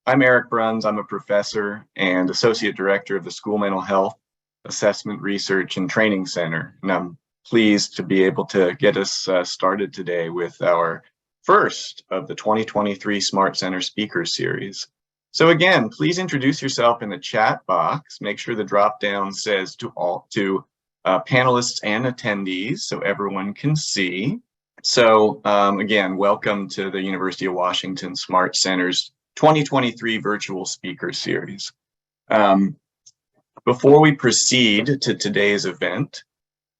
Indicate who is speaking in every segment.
Speaker 1: I'm Eric Bruns. I'm a professor and associate director of the School Mental Health Assessment Research and Training Center. And I'm pleased to be able to get us started today with our first of the 2023 Smart Center Speaker Series. So again, please introduce yourself in the chat box. Make sure the drop down says to panelists and attendees so everyone can see. So again, welcome to the University of Washington Smart Center's 2023 Virtual Speaker Series. Before we proceed to today's event,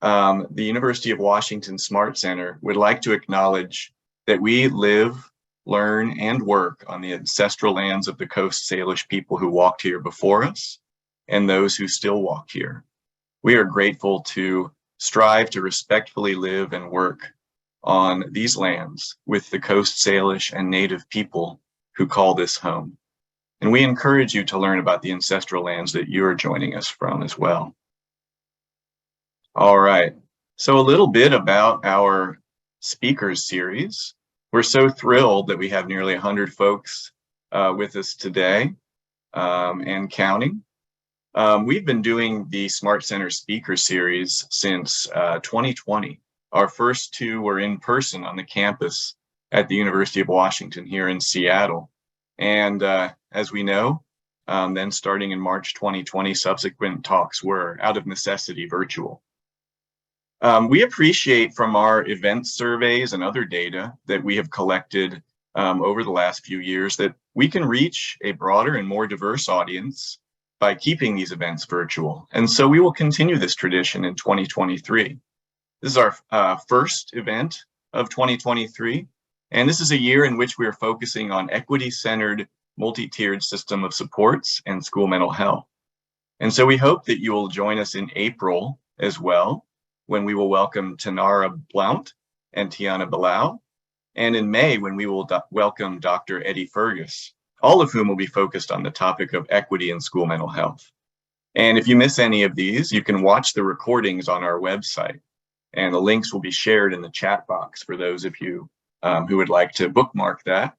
Speaker 1: the University of Washington Smart Center would like to acknowledge that we live, learn, and work on the ancestral lands of the Coast Salish people who walked here before us and those who still walk here. We are grateful to strive to respectfully live and work on these lands with the Coast Salish and Native people who call this home. And we encourage you to learn about the ancestral lands that you are joining us from as well. All right, so a little bit about our speakers series. We're so thrilled that we have nearly 100 folks with us today and counting. We've been doing the Smart Center Speaker Series since 2020. Our first two were in person on the campus at the University of Washington here in Seattle. And as we know, then starting in March 2020, subsequent talks were out of necessity virtual. We appreciate from our event surveys and other data that we have collected over the last few years that we can reach a broader and more diverse audience by keeping these events virtual. And so we will continue this tradition in 2023. This is our first event of 2023. And this is a year in which we are focusing on equity-centered, multi-tiered system of supports and school mental health. And so we hope that you will join us in April as well, when we will welcome Tanara Blount and Tiana Bilal, and in May when we will welcome Dr. Ed.D. Fergus, all of whom will be focused on the topic of equity in school mental health. And if you miss any of these, you can watch the recordings on our website, and the links will be shared in the chat box for those of you who would like to bookmark that.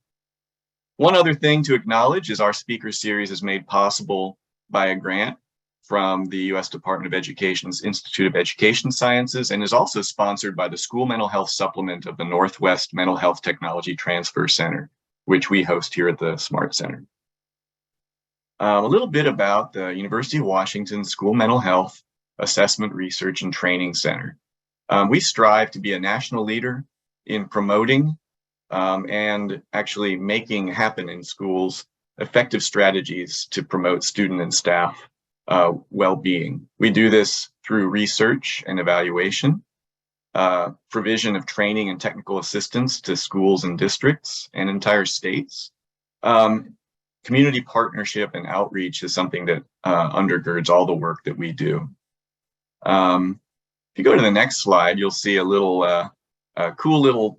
Speaker 1: One other thing to acknowledge is our speaker series is made possible by a grant from the U.S. Department of Education's Institute of Education Sciences and is also sponsored by the School Mental Health Supplement of the Northwest Mental Health Technology Transfer Center, which we host here at the Smart Center. A little bit about the University of Washington School Mental Health Assessment Research and Training Center. We strive to be a national leader in promoting and actually making happen in schools effective strategies to promote student and staff well-being. We do this through research and evaluation, provision of training and technical assistance to schools and districts and entire states. Community partnership and outreach is something that undergirds all the work that we do. If you go to the next slide, you'll see a little cool little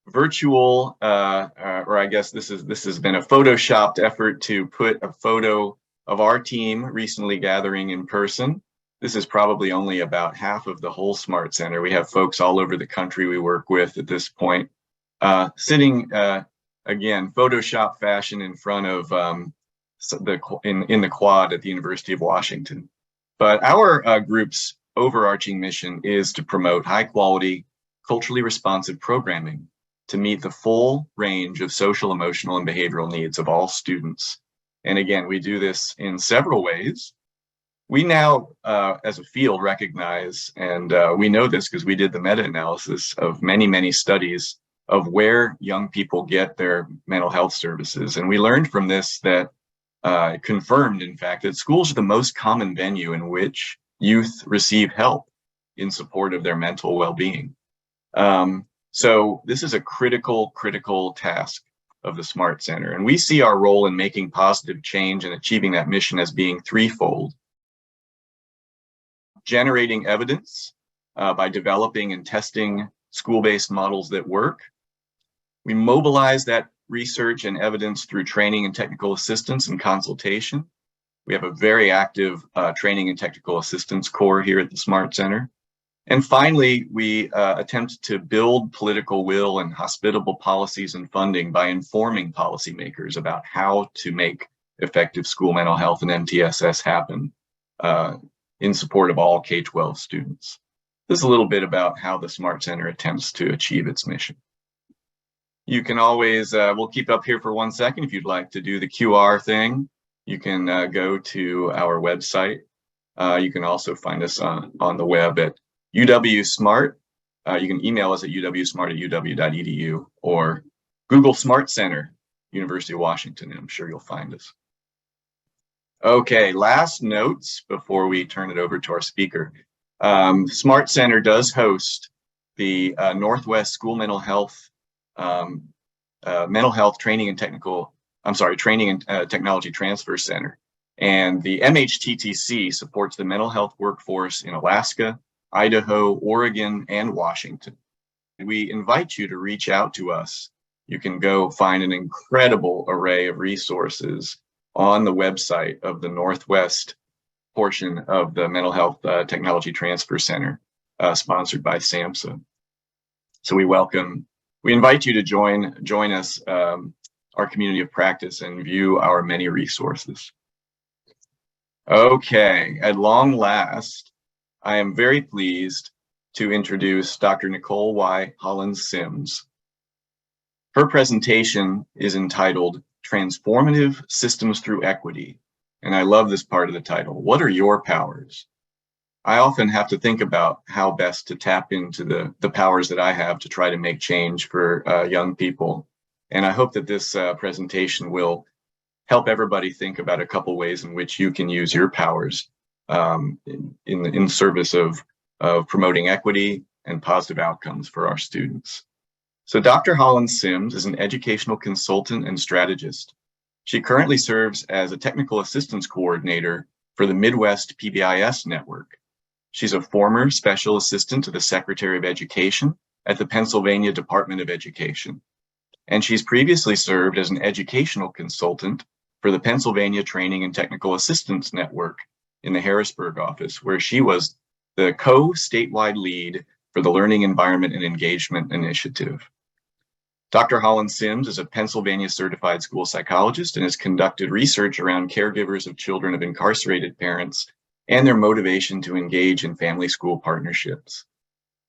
Speaker 1: virtual, or I guess this has been a photoshopped effort to put a photo of our team recently gathering in person. This is probably only about half of the whole Smart Center. We have folks all over the country we work with at this point, sitting again, Photoshop fashion in front of in the quad at the University of Washington. But our group's overarching mission is to promote high quality, culturally responsive programming to meet the full range of social, emotional, and behavioral needs of all students. And again, we do this in several ways. We now, as a field, recognize, and we know this because we did the meta-analysis of many, many studies of where young people get their mental health services. And we learned from this that confirmed, in fact, that schools are the most common venue in which youth receive help in support of their mental well-being. So this is a critical task of the Smart Center. And we see our role in making positive change and achieving that mission as being threefold. Generating evidence by developing and testing school-based models that work. We mobilize that research and evidence through training and technical assistance and consultation. We have a very active training and technical assistance core here at the Smart Center. And finally, we attempt to build political will and hospitable policies and funding by informing policymakers about how to make effective school mental health and MTSS happen in support of all K-12 students. This is a little bit about how the Smart Center attempts to achieve its mission. You can always, we'll keep up here for 1 second. If you'd like to do the QR thing, you can go to our website. You can also find us on the web at UW Smart. You can email us at uwsmart@uw.edu or Google Smart Center, University of Washington, and I'm sure you'll find us. Okay, last notes before we turn it over to our speaker. Smart Center does host the Northwest School Mental Health Training and Technology Transfer Center. And the MHTTC supports the mental health workforce in Alaska, Idaho, Oregon, and Washington. We invite you to reach out to us. You can go find an incredible array of resources on the website of the Northwest portion of the Mental Health Technology Transfer Center, sponsored by SAMHSA. So we invite you to join us, our community of practice, and view our many resources. Okay, at long last, I am very pleased to introduce Dr. Nikole Y. Hollins-Sims. Her presentation is entitled Transformative Systems Through Equity, and I love this part of the title. What are your powers? I often have to think about how best to tap into the powers that I have to try to make change for young people. And I hope that this presentation will help everybody think about a couple ways in which you can use your powers in service of promoting equity and positive outcomes for our students. So Dr. Hollins-Sims is an educational consultant and strategist. She currently serves as a technical assistance coordinator for the Midwest PBIS network. She's a former special assistant to the Secretary of Education at the Pennsylvania Department of Education. And she's previously served as an educational consultant for the Pennsylvania Training and Technical Assistance Network in the Harrisburg office, where she was the co-statewide lead for the Learning Environment and Engagement Initiative. Dr. Hollins-Sims is a Pennsylvania certified school psychologist and has conducted research around caregivers of children of incarcerated parents and their motivation to engage in family-school partnerships.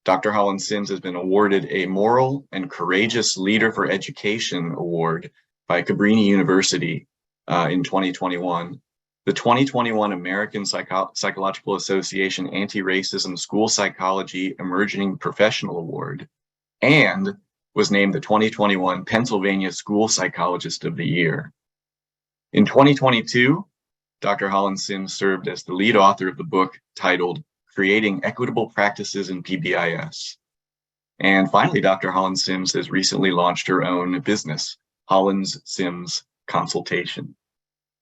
Speaker 1: Dr. Hollins-Sims has been awarded a Moral and Courageous Leader for Education Award by Cabrini University in 2021, the 2021 American Psychological Association Anti-Racism School Psychology Emerging Professional Award, and was named the 2021 Pennsylvania School Psychologist of the Year. In 2022, Dr. Hollins-Sims served as the lead author of the book titled Creating Equitable Practices in PBIS. And finally, Dr. Hollins-Sims has recently launched her own business, Hollins-Sims Consultation.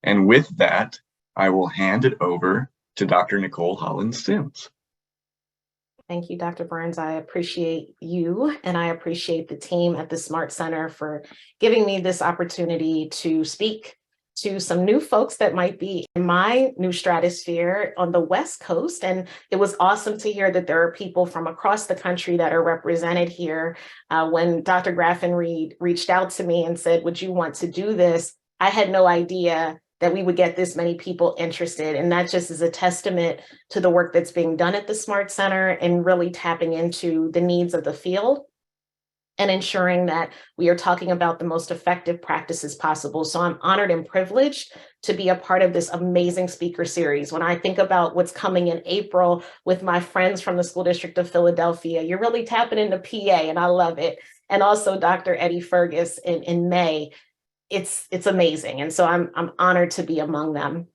Speaker 1: And with that, I will hand it over to Dr. Nikole Hollins-Sims.
Speaker 2: Thank you, Dr. Burns. I appreciate you, and I appreciate the team at the Smart Center for giving me this opportunity to speak to some new folks that might be in my new stratosphere on the West Coast. And it was awesome to hear that there are people from across the country that are represented here. When Dr. Graffin-Reed reached out to me and said, would you want to do this? I had no idea that we would get this many people interested. And that just is a testament to the work that's being done at the Smart Center and really tapping into the needs of the field and ensuring that we are talking about the most effective practices possible. So I'm honored and privileged to be a part of this amazing speaker series. When I think about what's coming in April with my friends from the School District of Philadelphia, you're really tapping into PA, and I love it. And also Dr. Ed.D. Fergus in May. It's amazing. And so I'm honored to be among them.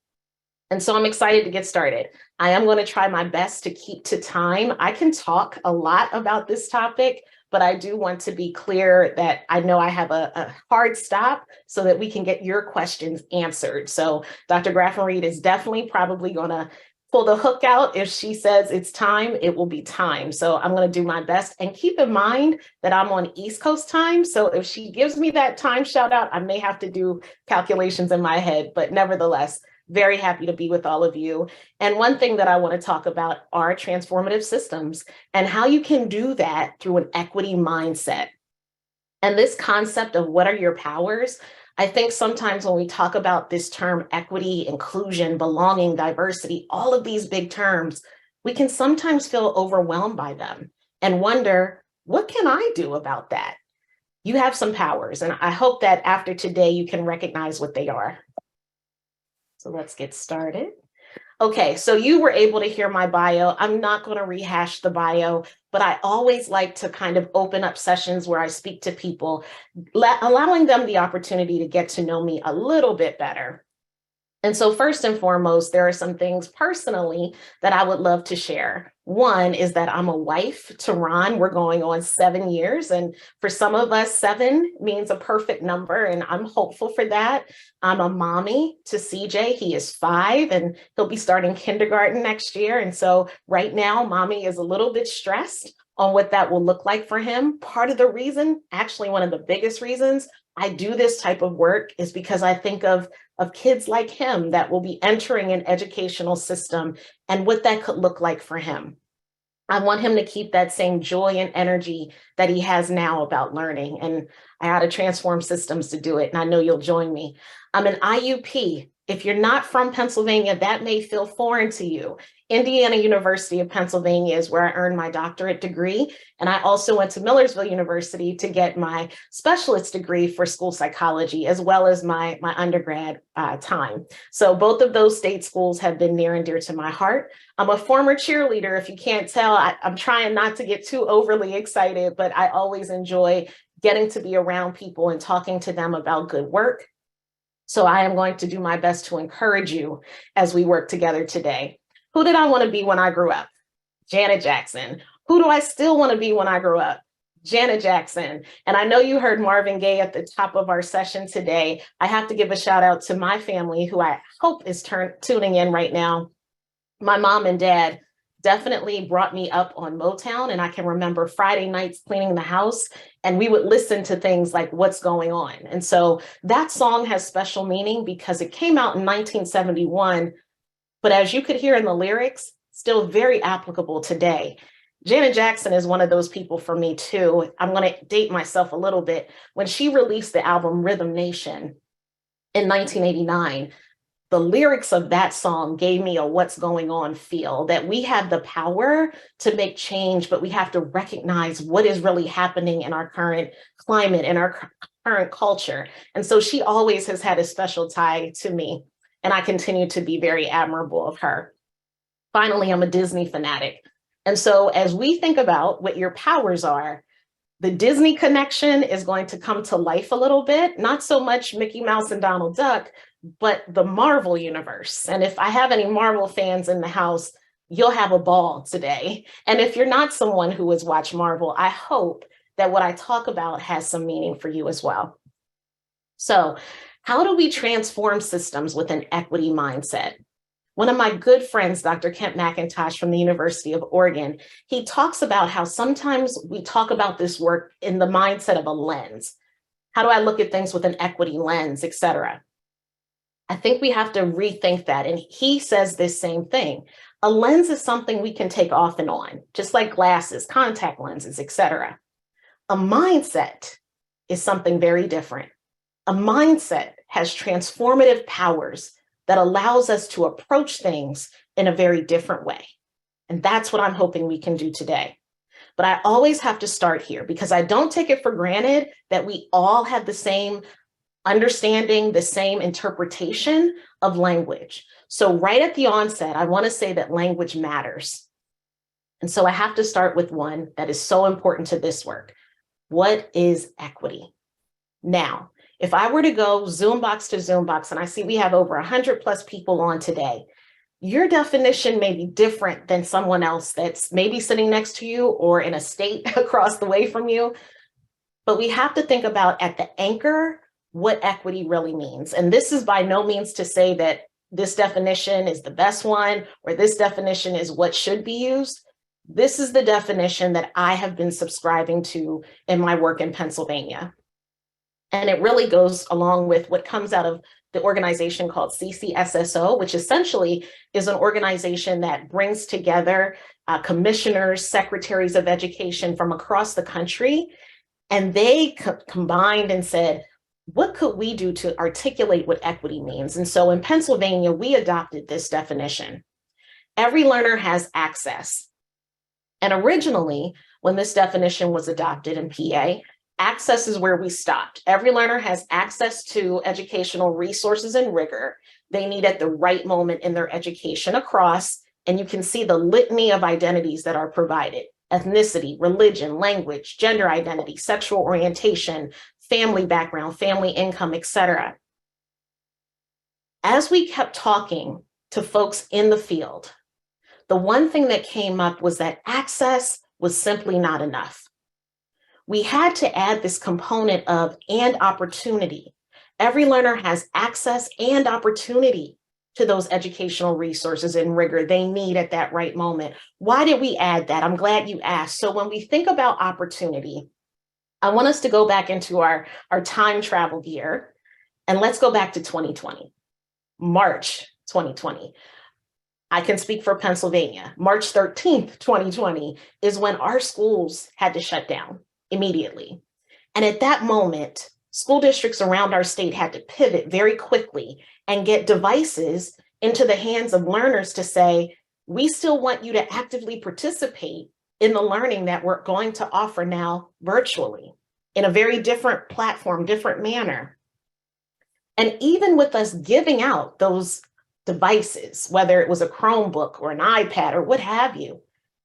Speaker 2: And so I'm excited to get started. I am going to try my best to keep to time. I can talk a lot about this topic, but I do want to be clear that I know I have a hard stop so that we can get your questions answered. So Dr. Graffin-Reed is definitely probably going to pull the hook out. If she says it's time, it will be time. So I'm going to do my best, and keep in mind that I'm on East Coast time. So if she gives me that time shout out, I may have to do calculations in my head, but nevertheless, Very happy to be with all of you. And one thing that I want to talk about are transformative systems and how you can do that through an equity mindset. And this concept of what are your powers, I think sometimes when we talk about this term equity, inclusion, belonging, diversity, all of these big terms, we can sometimes feel overwhelmed by them and wonder, what can I do about that? You have some powers, and I hope that after today you can recognize what they are. So let's get started. Okay, so you were able to hear my bio. I'm not going to rehash the bio, but I always like to kind of open up sessions where I speak to people, allowing them the opportunity to get to know me a little bit better. And so first and foremost, there are some things personally that I would love to share. One is that I'm a wife to Ron. We're going on 7 years. And for some of us, 7 means a perfect number. And I'm hopeful for that. I'm a mommy to CJ. He is 5 and he'll be starting kindergarten next year. And so right now, mommy is a little bit stressed on what that will look like for him. Part of the reason, actually one of the biggest reasons I do this type of work is because I think of kids like him that will be entering an educational system and what that could look like for him. I want him to keep that same joy and energy that he has now about learning. And I had to transform systems to do it. And I know you'll join me. I'm an IUP. If you're not from Pennsylvania, that may feel foreign to you. Indiana University of Pennsylvania is where I earned my doctorate degree. And I also went to Millersville University to get my specialist degree for school psychology, as well as my undergrad time. So both of those state schools have been near and dear to my heart. I'm a former cheerleader. If you can't tell, I'm trying not to get too overly excited, but I always enjoy getting to be around people and talking to them about good work. So I am going to do my best to encourage you as we work together today. Who did I want to be when I grew up? Janet Jackson. Who do I still want to be when I grow up? Janet Jackson. And I know you heard Marvin Gaye at the top of our session today. I have to give a shout out to my family, who I hope is tuning in right now. My mom and dad definitely brought me up on Motown, and I can remember Friday nights cleaning the house and we would listen to things like What's Going On. And so that song has special meaning because it came out in 1971, but as you could hear in the lyrics, still very applicable today. Janet Jackson is one of those people for me too. I'm going to date myself a little bit. When she released the album Rhythm Nation in 1989, the lyrics of that song gave me a what's going on feel, that we have the power to make change, but we have to recognize what is really happening in our current climate, in our current culture. And so she always has had a special tie to me, and I continue to be very admirable of her. Finally, I'm a Disney fanatic. And so as we think about what your powers are, the Disney connection is going to come to life a little bit, not so much Mickey Mouse and Donald Duck, but the Marvel universe. And if I have any Marvel fans in the house, you'll have a ball today. And if you're not someone who has watched Marvel, I hope that what I talk about has some meaning for you as well. So how do we transform systems with an equity mindset? One of my good friends, Dr. Kent McIntosh from the University of Oregon, he talks about how sometimes we talk about this work in the mindset of a lens. How do I look at things with an equity lens, et cetera? I think we have to rethink that. And he says this same thing. A lens is something we can take off and on, just like glasses, contact lenses, et cetera. A mindset is something very different. A mindset has transformative powers that allows us to approach things in a very different way. And that's what I'm hoping we can do today. But I always have to start here because I don't take it for granted that we all have the same understanding, the same interpretation of language. So right at the onset, I want to say that language matters. And so I have to start with one that is so important to this work. What is equity? Now, if I were to go Zoombox to Zoombox, and I see we have over 100+ people on today, your definition may be different than someone else that's maybe sitting next to you or in a state across the way from you. But we have to think about at the anchor what equity really means. And this is by no means to say that this definition is the best one or this definition is what should be used. This is the definition that I have been subscribing to in my work in Pennsylvania. And it really goes along with what comes out of the organization called CCSSO, which essentially is an organization that brings together commissioners, secretaries of education from across the country. And they combined and said, what could we do to articulate what equity means? And so in Pennsylvania, we adopted this definition. Every learner has access. And originally, when this definition was adopted in PA, access is where we stopped. Every learner has access to educational resources and rigor they need at the right moment in their education across, and you can see the litany of identities that are provided: ethnicity, religion, language, gender identity, sexual orientation, family background, family income, etc. As we kept talking to folks in the field, the one thing that came up was that access was simply not enough. We had to add this component of and opportunity. Every learner has access and opportunity to those educational resources and rigor they need at that right moment. Why did we add that? I'm glad you asked. So when we think about opportunity, I want us to go back into our time travel gear, and let's go back to 2020, March 2020. I can speak for Pennsylvania. March 13th, 2020 is when our schools had to shut down immediately. And at that moment, school districts around our state had to pivot very quickly and get devices into the hands of learners to say, we still want you to actively participate in the learning that we're going to offer now virtually in a very different platform, different manner. And even with us giving out those devices, whether it was a Chromebook or an iPad or what have you,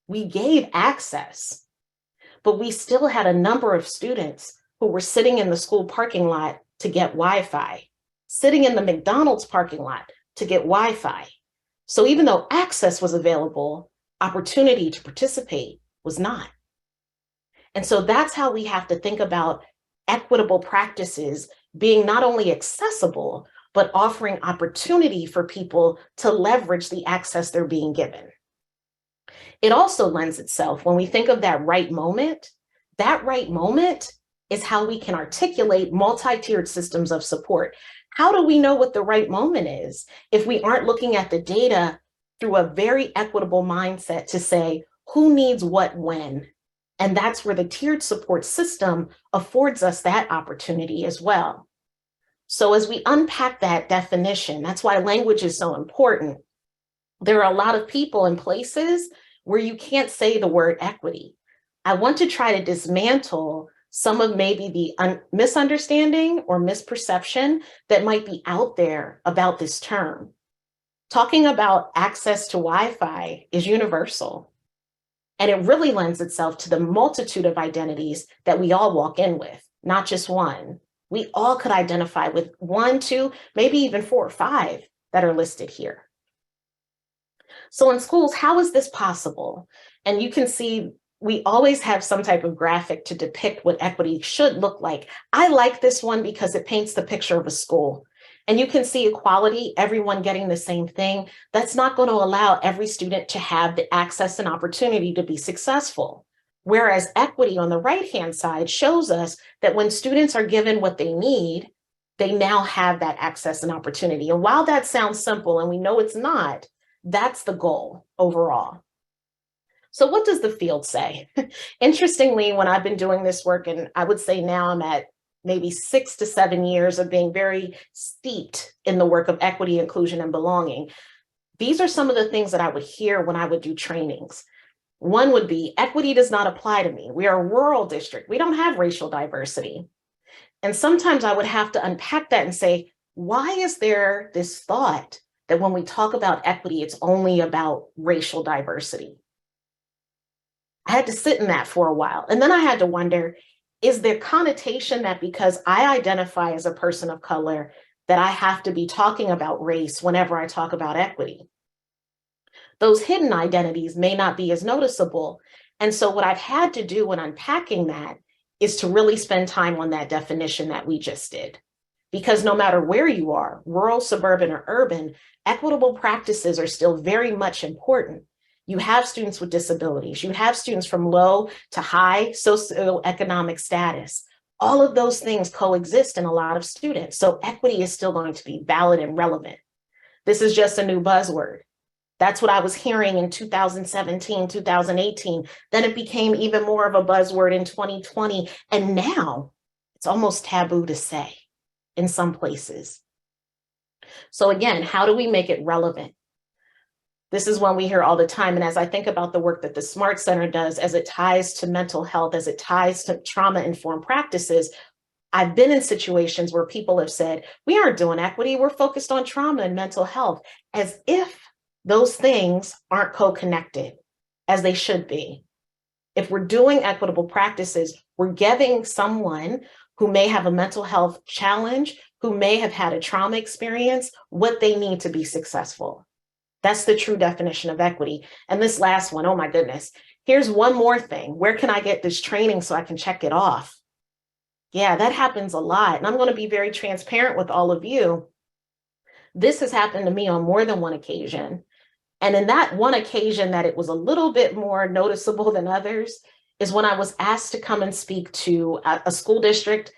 Speaker 2: we gave access, but we still had a number of students who were sitting in the school parking lot to get Wi-Fi, sitting in the McDonald's parking lot to get Wi-Fi. So even though access was available, opportunity to participate was not. And so that's how we have to think about equitable practices being not only accessible, but offering opportunity for people to leverage the access they're being given. It also lends itself, when we think of that right moment is how we can articulate multi-tiered systems of support. How do we know what the right moment is if we aren't looking at the data through a very equitable mindset to say, who needs what when? And that's where the tiered support system affords us that opportunity as well. So as we unpack that definition, that's why language is so important. There are a lot of people and places where you can't say the word equity. I want to try to dismantle some of maybe the misunderstanding or misperception that might be out there about this term. Talking about access to Wi-Fi is universal, and it really lends itself to the multitude of identities that we all walk in with, not just one. We all could identify with 1, 2, maybe even 4 or 5 that are listed here. So in schools, how is this possible? And you can see we always have some type of graphic to depict what equity should look like. I like this one because it paints the picture of a school. And you can see equality, everyone getting the same thing. That's not going to allow every student to have the access and opportunity to be successful. Whereas equity on the right-hand side shows us that when students are given what they need, they now have that access and opportunity. And while that sounds simple, and we know it's not, that's the goal overall. So what does the field say? Interestingly, when I've been doing this work, and I would say now I'm at maybe 6 to 7 years of being very steeped in the work of equity, inclusion, and belonging, these are some of the things that I would hear when I would do trainings. One would be, equity does not apply to me. We are a rural district. We don't have racial diversity. And sometimes I would have to unpack that and say, why is there this thought that when we talk about equity, it's only about racial diversity? I had to sit in that for a while. And then I had to wonder, is there connotation that because I identify as a person of color, that I have to be talking about race whenever I talk about equity? Those hidden identities may not be as noticeable. And so what I've had to do when unpacking that is to really spend time on that definition that we just did. Because no matter where you are, rural, suburban, or urban, equitable practices are still very much important. You have students with disabilities. You have students from low to high socioeconomic status. All of those things coexist in a lot of students. So equity is still going to be valid and relevant. This is just a new buzzword. That's what I was hearing in 2017, 2018. Then it became even more of a buzzword in 2020. And now it's almost taboo to say in some places. So again, how do we make it relevant? This is one we hear all the time. And as I think about the work that the SMART Center does, as it ties to mental health, as it ties to trauma-informed practices, I've been in situations where people have said, we aren't doing equity, we're focused on trauma and mental health, as if those things aren't co-connected, as they should be. If we're doing equitable practices, we're giving someone who may have a mental health challenge, who may have had a trauma experience, what they need to be successful. That's the true definition of equity. And this last one, oh my goodness, here's one more thing. Where can I get this training so I can check it off? Yeah, that happens a lot. And I'm going to be very transparent with all of you. This has happened to me on more than one occasion. And in that one occasion that it was a little bit more noticeable than others is when I was asked to come and speak to a school district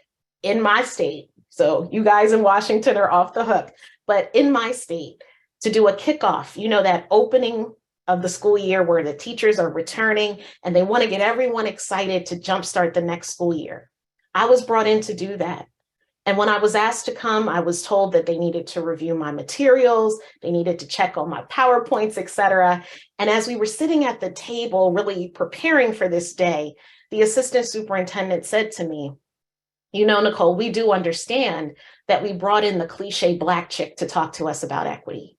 Speaker 2: in my state. So you guys in Washington are off the hook, but in my state, to do a kickoff, you know, that opening of the school year where the teachers are returning and they want to get everyone excited to jumpstart the next school year. I was brought in to do that. And when I was asked to come, I was told that they needed to review my materials, they needed to check on my PowerPoints, et cetera. And as we were sitting at the table, really preparing for this day, the assistant superintendent said to me, you know, Nikole, we do understand that we brought in the cliche Black chick to talk to us about equity.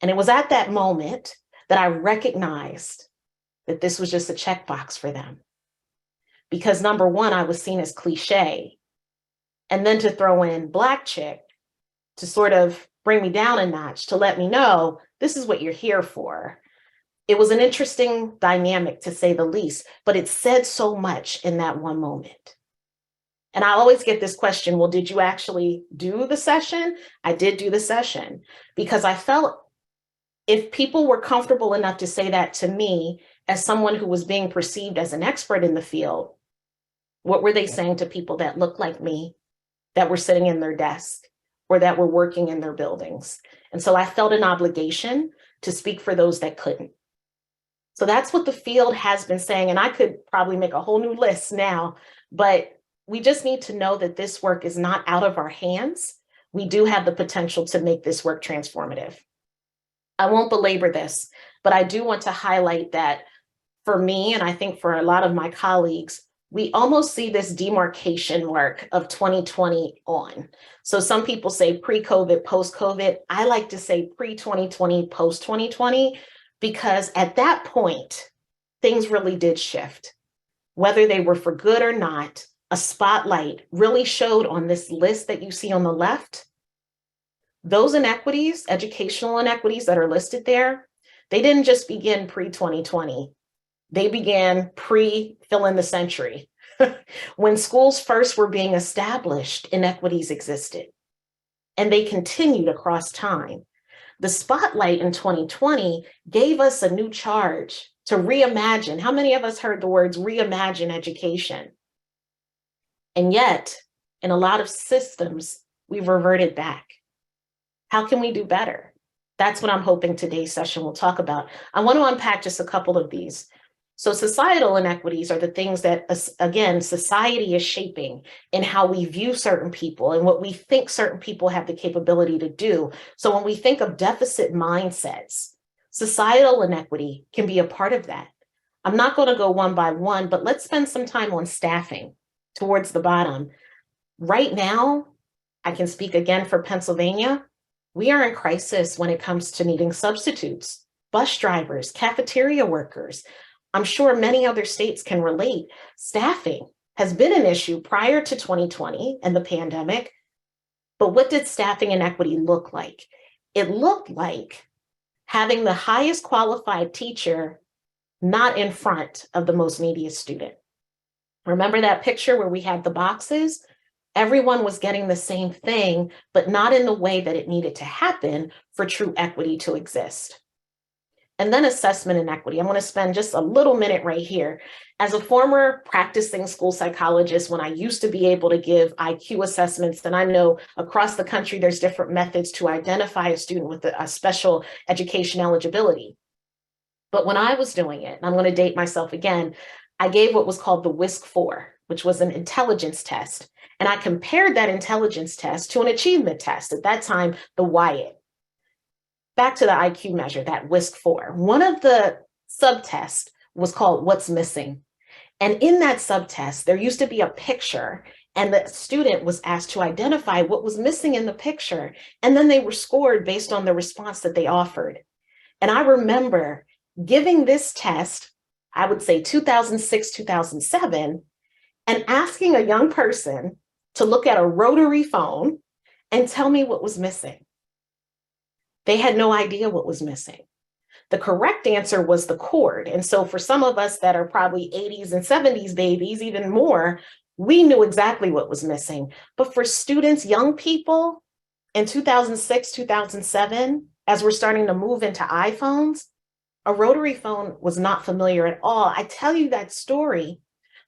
Speaker 2: And it was at that moment that I recognized that this was just a checkbox for them. Because number one, I was seen as cliche. And then to throw in Black chick to sort of bring me down a notch, to let me know this is what you're here for. It was an interesting dynamic, to say the least, but it said so much in that one moment. And I always get this question, well, did you actually do the session? I did do the session because I felt if people were comfortable enough to say that to me as someone who was being perceived as an expert in the field, what were they saying to people that looked like me, that were sitting in their desk or that were working in their buildings? And so I felt an obligation to speak for those that couldn't. So that's what the field has been saying. And I could probably make a whole new list now, but we just need to know that this work is not out of our hands. We do have the potential to make this work transformative. I won't belabor this, but I do want to highlight that for me, and I think for a lot of my colleagues, we almost see this demarcation mark of 2020 on. So some people say pre-COVID, post-COVID. I like to say pre-2020, post-2020, because at that point, things really did shift. Whether they were for good or not, a spotlight really showed on this list that you see on the left. Those inequities, educational inequities that are listed there, they didn't just begin pre-2020. They began pre-fill in the century. When schools first were being established, inequities existed, and they continued across time. The spotlight in 2020 gave us a new charge to reimagine. How many of us heard the words reimagine education? And yet, in a lot of systems, we've reverted back. How can we do better? That's what I'm hoping today's session will talk about. I want to unpack just a couple of these. So societal inequities are the things that, again, society is shaping in how we view certain people and what we think certain people have the capability to do. So when we think of deficit mindsets, societal inequity can be a part of that. I'm not going to go one by one, but let's spend some time on staffing towards the bottom. Right now, I can speak again for Pennsylvania. We are in crisis when it comes to needing substitutes, bus drivers, cafeteria workers. I'm sure many other states can relate. Staffing has been an issue prior to 2020 and the pandemic. But what did staffing inequity look like? It looked like having the highest qualified teacher not in front of the most neediest student. Remember that picture where we had the boxes? Everyone was getting the same thing, but not in the way that it needed to happen for true equity to exist. And then assessment inequity. I'm going to spend just a little minute right here. As a former practicing school psychologist, when I used to be able to give IQ assessments, and I know across the country there's different methods to identify a student with a special education eligibility. But when I was doing it, and I'm going to date myself again, I gave what was called the WISC-4, which was an intelligence test. And I compared that intelligence test to an achievement test, at that time, the WIAT. Back to the IQ measure, that WISC-4. One of the subtests was called What's Missing. And in that subtest, there used to be a picture, and the student was asked to identify what was missing in the picture. And then they were scored based on the response that they offered. And I remember giving this test, I would say 2006, 2007, and asking a young person to look at a rotary phone and tell me what was missing. They had no idea what was missing. The correct answer was the cord. And so for some of us that are probably 80s and 70s babies, even more, we knew exactly what was missing. But for students, young people in 2006, 2007, as we're starting to move into iPhones, a rotary phone was not familiar at all. I tell you that story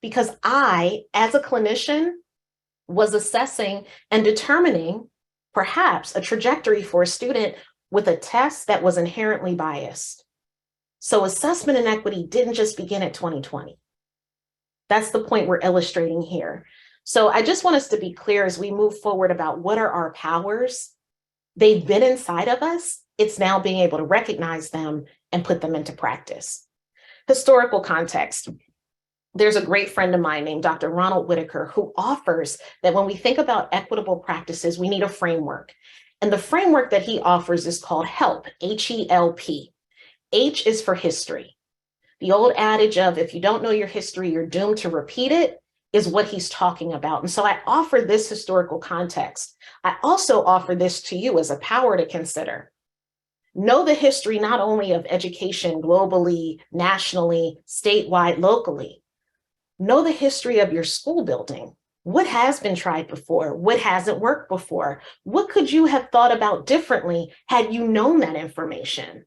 Speaker 2: because I, as a clinician, was assessing and determining perhaps a trajectory for a student with a test that was inherently biased. So assessment inequity didn't just begin at 2020. That's the point we're illustrating here. So I just want us to be clear as we move forward about what are our powers. They've been inside of us. It's now being able to recognize them and put them into practice. Historical context. There's a great friend of mine named Dr. Ronald Whitaker who offers that when we think about equitable practices, we need a framework. And the framework that he offers is called HELP, H-E-L-P. H is for history. The old adage of if you don't know your history, you're doomed to repeat it is what he's talking about. And so I offer this historical context. I also offer this to you as a power to consider. Know the history not only of education globally, nationally, statewide, locally. Know the history of your school building. What has been tried before? What hasn't worked before? What could you have thought about differently had you known that information?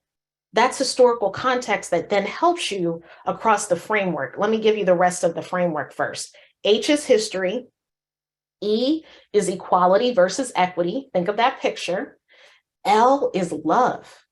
Speaker 2: That's historical context that then helps you across the framework. Let me give you the rest of the framework first. H is history. E is equality versus equity. Think of that picture. L is love.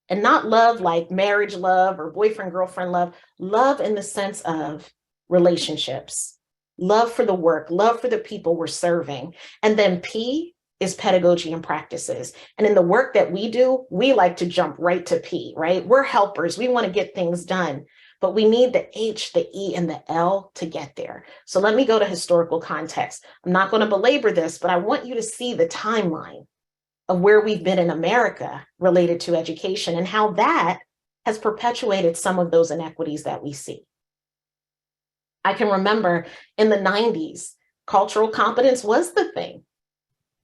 Speaker 2: And not love like marriage love or boyfriend, girlfriend love. Love in the sense of relationships. Love for the work, love for the people we're serving. And then P is pedagogy and practices. And in the work that we do, we like to jump right to P, right? We're helpers. We want to get things done, but we need the H, the E, and the L to get there. So let me go to historical context. I'm not going to belabor this, but I want you to see the timeline of where we've been in America related to education and how that has perpetuated some of those inequities that we see. I can remember in the 90s, cultural competence was the thing.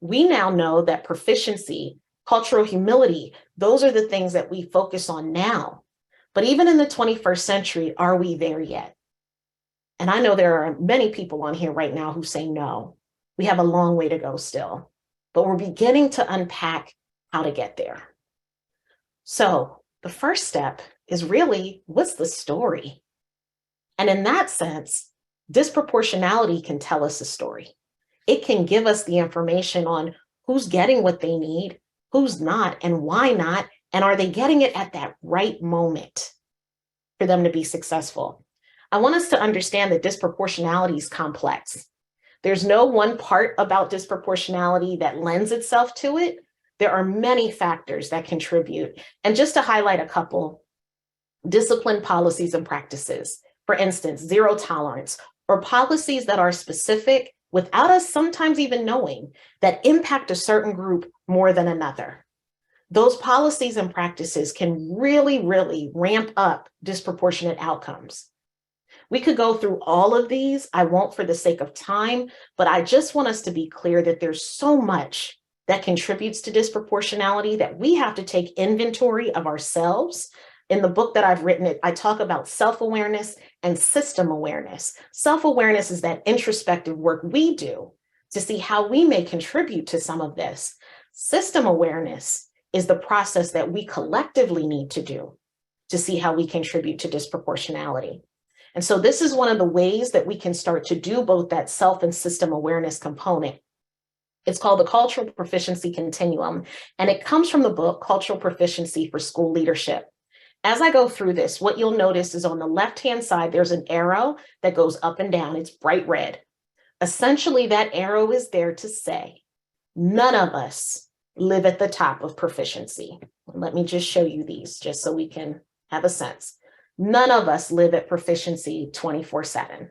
Speaker 2: We now know that proficiency, cultural humility, those are the things that we focus on now. But even in the 21st century, are we there yet? And I know there are many people on here right now who say no. We have a long way to go still, but we're beginning to unpack how to get there. So the first step is really, what's the story? And in that sense, disproportionality can tell us a story. It can give us the information on who's getting what they need, who's not, and why not, and are they getting it at that right moment for them to be successful? I want us to understand that disproportionality is complex. There's no one part about disproportionality that lends itself to it. There are many factors that contribute. And just to highlight a couple, discipline policies and practices. For instance, zero tolerance, or policies that are specific without us sometimes even knowing that impact a certain group more than another. Those policies and practices can really, really ramp up disproportionate outcomes. We could go through all of these. I won't for the sake of time, but I just want us to be clear that there's so much that contributes to disproportionality that we have to take inventory of ourselves. In the book that I've written, I talk about self-awareness and system awareness. Self-awareness is that introspective work we do to see how we may contribute to some of this. System awareness is the process that we collectively need to do to see how we contribute to disproportionality. And so this is one of the ways that we can start to do both that self and system awareness component. It's called the Cultural Proficiency Continuum, and it comes from the book Cultural Proficiency for School Leadership. As I go through this, what you'll notice is on the left-hand side, there's an arrow that goes up and down. It's bright red. Essentially, that arrow is there to say, none of us live at the top of proficiency. Let me just show you these just so we can have a sense. None of us live at proficiency 24/7.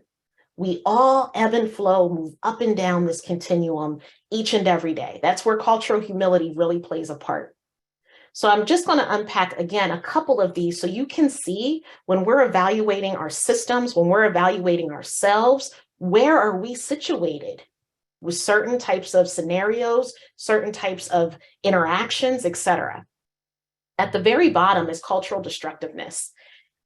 Speaker 2: We all ebb and flow, move up and down this continuum each and every day. That's where cultural humility really plays a part. So I'm just going to unpack again a couple of these so you can see when we're evaluating our systems, when we're evaluating ourselves, where are we situated with certain types of scenarios, certain types of interactions, etc. At the very bottom is cultural destructiveness.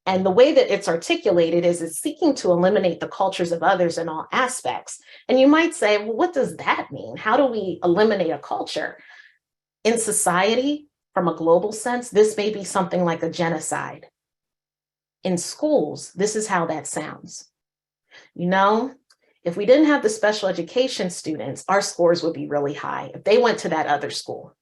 Speaker 2: And the way that it's articulated is it's seeking to eliminate the cultures of others in all aspects. And you might say, well, what does that mean? How do we eliminate a culture? In society, from a global sense, this may be something like a genocide. In schools, this is how that sounds. You know, if we didn't have the special education students, our scores would be really high if they went to that other school.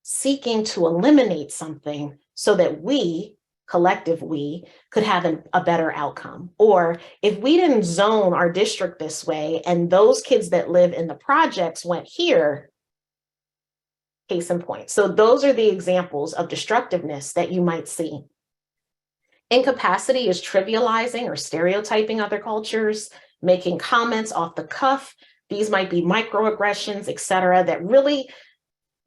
Speaker 2: Seeking to eliminate something so that we, collective we, could have a better outcome. Or if we didn't zone our district this way and those kids that live in the projects went here, case in point. So those are the examples of destructiveness that you might see. Incapacity is trivializing or stereotyping other cultures, making comments off the cuff. These might be microaggressions, etc., that really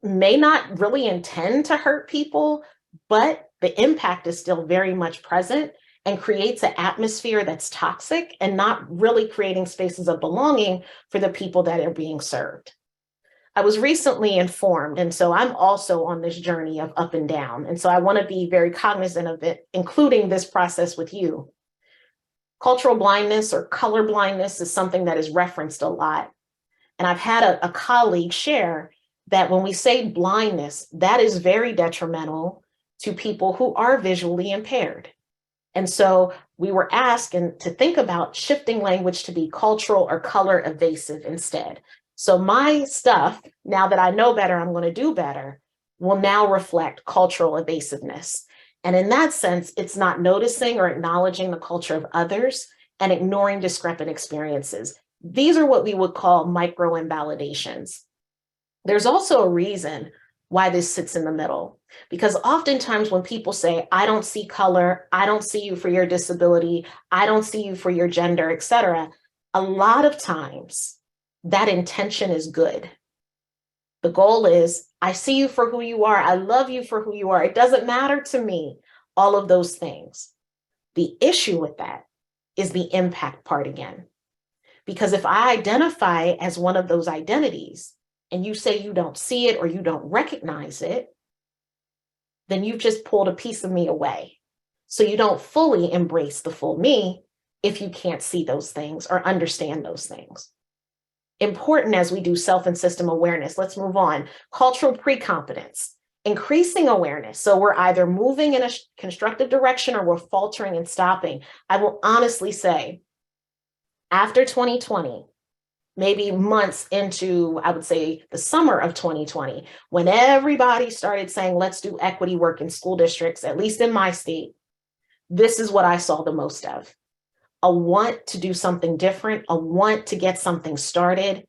Speaker 2: may not really intend to hurt people, but the impact is still very much present and creates an atmosphere that's toxic and not really creating spaces of belonging for the people that are being served. I was recently informed, and so I'm also on this journey of up and down. And so I want to be very cognizant of it, including this process with you. Cultural blindness or color blindness is something that is referenced a lot. And I've had a colleague share that when we say blindness, that is very detrimental to people who are visually impaired. And so we were asked to think about shifting language to be cultural or color evasive instead. So my stuff, now that I know better, I'm going to do better, will now reflect cultural evasiveness. And in that sense, it's not noticing or acknowledging the culture of others and ignoring discrepant experiences. These are what we would call micro invalidations. There's also a reason why this sits in the middle, because oftentimes when people say, I don't see color, I don't see you for your disability, I don't see you for your gender, etc., a lot of times that intention is good. The goal is, I see you for who you are. I love you for who you are. It doesn't matter to me, all of those things. The issue with that is the impact part again. Because if I identify as one of those identities and you say you don't see it or you don't recognize it, then you've just pulled a piece of me away. So you don't fully embrace the full me if you can't see those things or understand those things. Important as we do self and system awareness. Let's move on. Cultural pre-competence, increasing awareness. So we're either moving in a constructive direction or we're faltering and stopping. I will honestly say, after 2020, maybe months into, I would say, the summer of 2020, when everybody started saying, let's do equity work in school districts, at least in my state, this is what I saw the most of. A want to do something different, a want to get something started,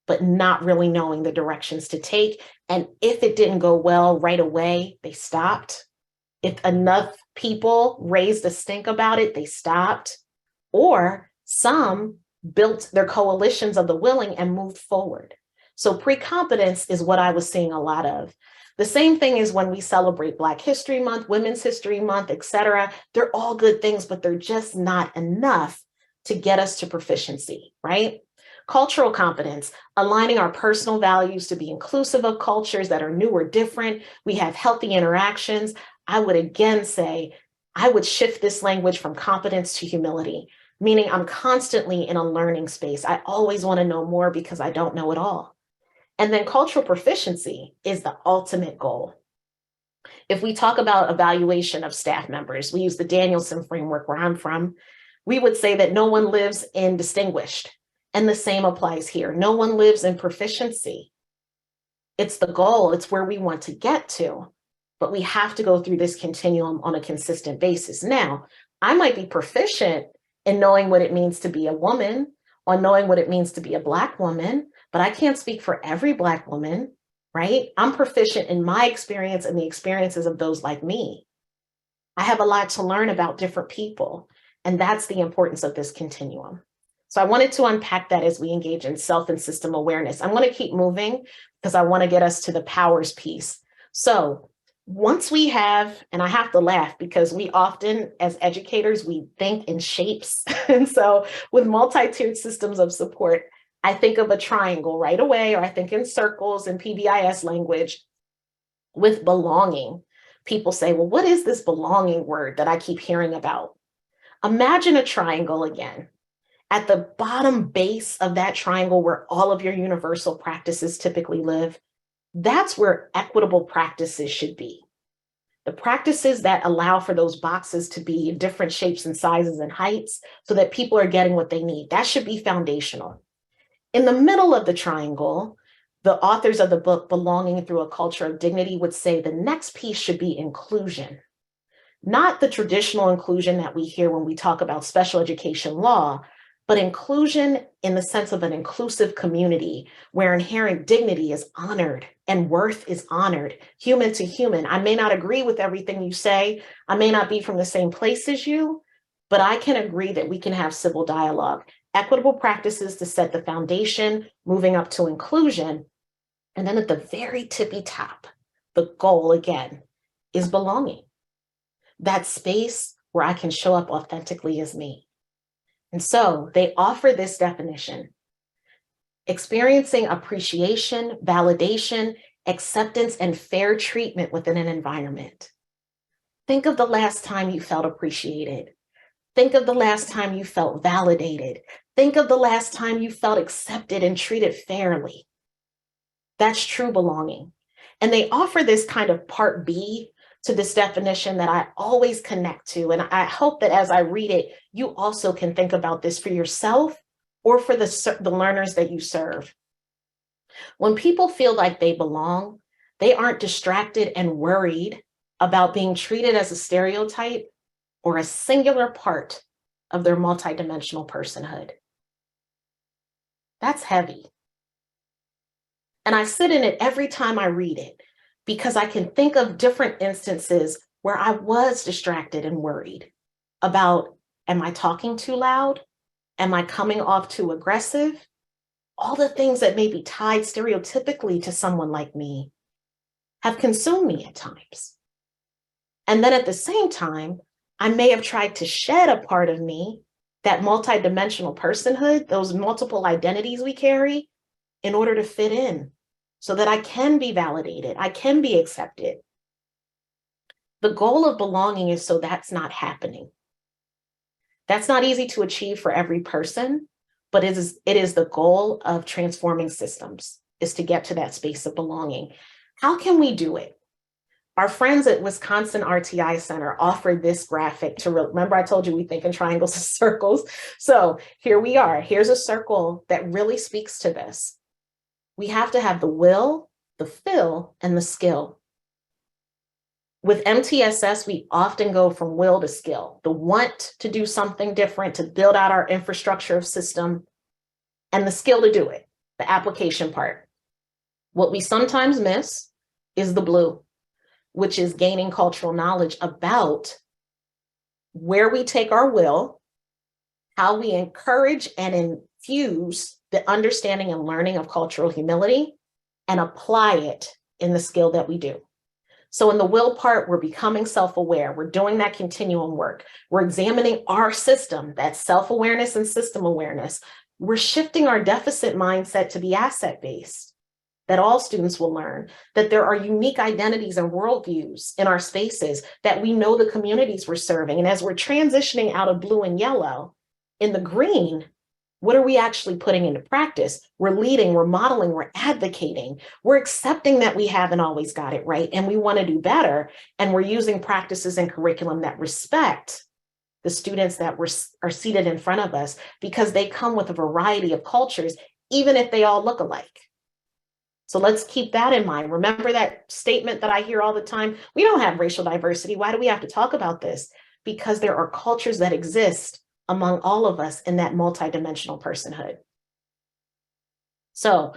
Speaker 2: but not really knowing the directions to take. And if it didn't go well right away, they stopped. If enough people raised a stink about it, they stopped. Or some built their coalitions of the willing and moved forward. So pre-competence is what I was seeing a lot of. The same thing is when we celebrate Black History Month, Women's History Month, etc. They're all good things, but they're just not enough to get us to proficiency, right? Cultural competence, aligning our personal values to be inclusive of cultures that are new or different. We have healthy interactions. I would again say, I would shift this language from competence to humility, meaning I'm constantly in a learning space. I always want to know more because I don't know it all. And then cultural proficiency is the ultimate goal. If we talk about evaluation of staff members, we use the Danielson framework where I'm from, we would say that no one lives in distinguished. And the same applies here. No one lives in proficiency. It's the goal, it's where we want to get to, but we have to go through this continuum on a consistent basis. Now, I might be proficient in knowing what it means to be a woman, or knowing what it means to be a Black woman, but I can't speak for every Black woman, right? I'm proficient in my experience and the experiences of those like me. I have a lot to learn about different people, and that's the importance of this continuum. So I wanted to unpack that as we engage in self and system awareness. I'm going to keep moving because I want to get us to the powers piece. So once we have, and I have to laugh because we often, as educators, we think in shapes. And so with multi-tiered systems of support, I think of a triangle right away, or I think in circles in PBIS language. With belonging, people say, well, what is this belonging word that I keep hearing about? Imagine a triangle again. At the bottom base of that triangle, where all of your universal practices typically live, that's where equitable practices should be. The practices that allow for those boxes to be in different shapes and sizes and heights so that people are getting what they need. That should be foundational. In the middle of the triangle, the authors of the book, Belonging Through a Culture of Dignity, would say the next piece should be inclusion. Not the traditional inclusion that we hear when we talk about special education law, but inclusion in the sense of an inclusive community where inherent dignity is honored and worth is honored, human to human. I may not agree with everything you say. I may not be from the same place as you, but I can agree that we can have civil dialogue. Equitable practices to set the foundation, moving up to inclusion. And then at the very tippy top, the goal again is belonging. That space where I can show up authentically as me. And so they offer this definition: experiencing appreciation, validation, acceptance, and fair treatment within an environment. Think of the last time you felt appreciated. Think of the last time you felt validated. Think of the last time you felt accepted and treated fairly. That's true belonging. And they offer this kind of part B to this definition that I always connect to. And I hope that as I read it, you also can think about this for yourself or for the learners that you serve. When people feel like they belong, they aren't distracted and worried about being treated as a stereotype or a singular part of their multidimensional personhood. That's heavy. And I sit in it every time I read it, because I can think of different instances where I was distracted and worried about, am I talking too loud? Am I coming off too aggressive? All the things that may be tied stereotypically to someone like me have consumed me at times. And then at the same time, I may have tried to shed a part of me, that multidimensional personhood, those multiple identities we carry, in order to fit in, so that I can be validated, I can be accepted. The goal of belonging is so that's not happening. That's not easy to achieve for every person, but it is the goal of transforming systems, is to get to that space of belonging. How can we do it? Our friends at Wisconsin RTI Center offered this graphic to remember. I told you we think in triangles and circles. So here we are. Here's a circle that really speaks to this. We have to have the will, the feel, and the skill. With MTSS, we often go from will to skill, the want to do something different, to build out our infrastructure of system, and the skill to do it, the application part. What we sometimes miss is the blue, which is gaining cultural knowledge about where we take our will, how we encourage and infuse the understanding and learning of cultural humility, and apply it in the skill that we do. So in the will part, we're becoming self-aware. We're doing that continuum work. We're examining our system, that self-awareness and system awareness. We're shifting our deficit mindset to be asset-based, that all students will learn, that there are unique identities and worldviews in our spaces, that we know the communities we're serving. And as we're transitioning out of blue and yellow, in the green, What are we actually putting into practice? We're leading, we're modeling, we're advocating, we're accepting that we haven't always got it right and we want to do better. And we're using practices and curriculum that respect the students that are seated in front of us, because they come with a variety of cultures, even if they all look alike. So let's keep that in mind. Remember that statement that I hear all the time, we don't have racial diversity. Why do we have to talk about this? Because there are cultures that exist among all of us in that multidimensional personhood. So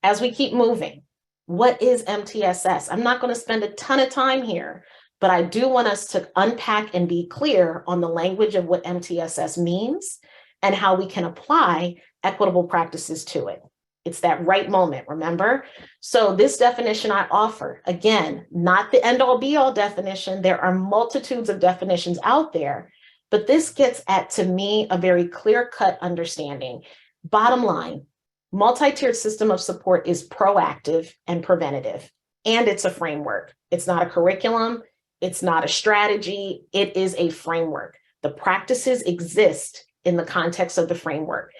Speaker 2: as we keep moving, what is MTSS? I'm not going to spend a ton of time here, but I do want us to unpack and be clear on the language of what MTSS means and how we can apply equitable practices to it. It's that right moment, remember? So this definition I offer, again, not the end-all be-all definition. There are multitudes of definitions out there, but this gets at, to me, a very clear-cut understanding. Bottom line, multi-tiered system of support is proactive and preventative, and it's a framework. It's not a curriculum. It's not a strategy. It is a framework. The practices exist in the context of the framework.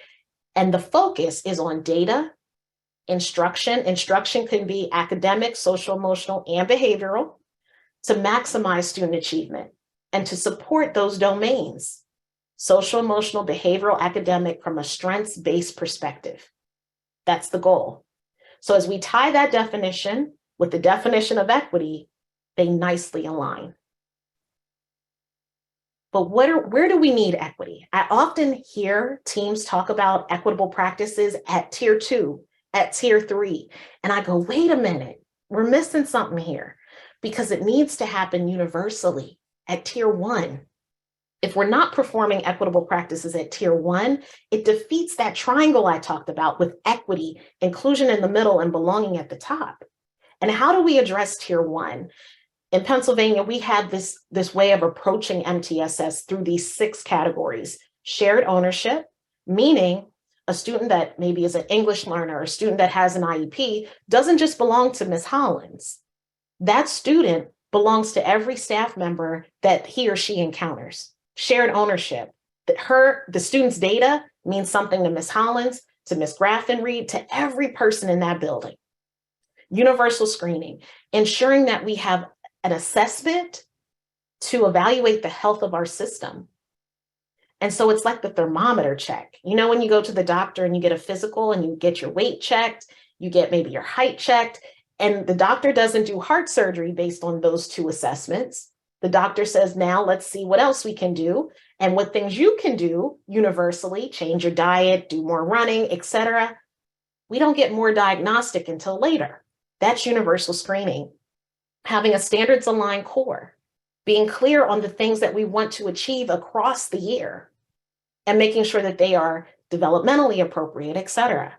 Speaker 2: And the focus is on data, instruction. Instruction can be academic, social, emotional, and behavioral to maximize student achievement and to support those domains, social, emotional, behavioral, academic, from a strengths-based perspective. That's the goal. So as we tie that definition with the definition of equity, they nicely align. But where do we need equity? I often hear teams talk about equitable practices at tier 2, at tier 3. And I go, wait a minute, we're missing something here, because it needs to happen universally at tier 1. If we're not performing equitable practices at tier 1, it defeats that triangle I talked about with equity, inclusion in the middle, and belonging at the top. And how do we address tier 1? In Pennsylvania, we have this way of approaching MTSS through these 6 categories. Shared ownership, meaning a student that maybe is an English learner, or a student that has an IEP, doesn't just belong to Ms. Hollins. That student belongs to every staff member that he or she encounters. Shared ownership, the student's data means something to Ms. Hollins, to Ms. Graffenreid, to every person in that building. Universal screening, ensuring that we have an assessment to evaluate the health of our system. And so it's like the thermometer check. You know, when you go to the doctor and you get a physical and you get your weight checked, you get maybe your height checked, and the doctor doesn't do heart surgery based on those 2 assessments. The doctor says, now let's see what else we can do and what things you can do universally, change your diet, do more running, etc. We don't get more diagnostic until later. That's universal screening. Having a standards aligned core, being clear on the things that we want to achieve across the year, and making sure that they are developmentally appropriate, etc.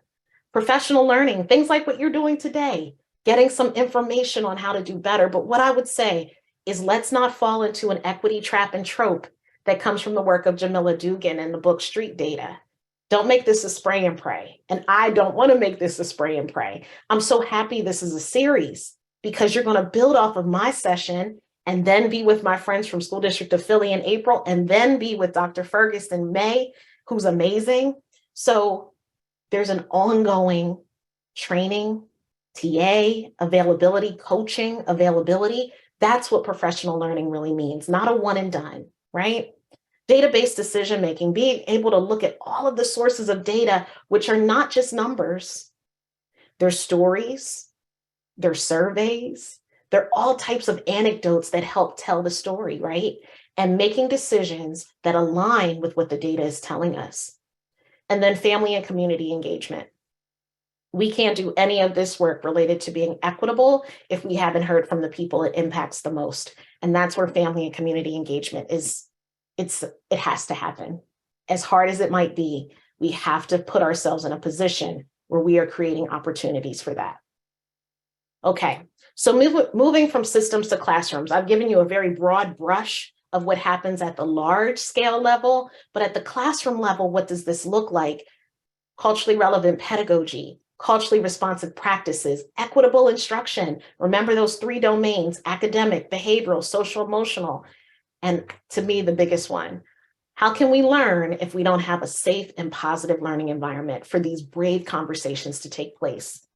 Speaker 2: Professional learning, things like what you're doing today, getting some information on how to do better. But what I would say is, let's not fall into an equity trap and trope that comes from the work of Jamila Dugan and the book Street Data. Don't make this a spray and pray. And I don't want to make this a spray and pray. I'm so happy this is a series, because you're going to build off of my session and then be with my friends from School District of Philly in April, and then be with Dr. Fergus in May, who's amazing. So there's an ongoing training, TA, availability, coaching, availability. That's what professional learning really means, not a one and done, right? Database decision-making, being able to look at all of the sources of data, which are not just numbers. They're stories, they're surveys, they're all types of anecdotes that help tell the story, right? And making decisions that align with what the data is telling us. And then family and community engagement. We can't do any of this work related to being equitable if we haven't heard from the people it impacts the most. And that's where family and community engagement is. It has to happen. As hard as it might be, we have to put ourselves in a position where we are creating opportunities for that. Okay, so moving from systems to classrooms, I've given you a very broad brush of what happens at the large scale level, but at the classroom level, what does this look like? Culturally relevant pedagogy, culturally responsive practices, equitable instruction. Remember those 3 domains: academic, behavioral, social, emotional. And to me, the biggest one, How can we learn if we don't have a safe and positive learning environment for these brave conversations to take place?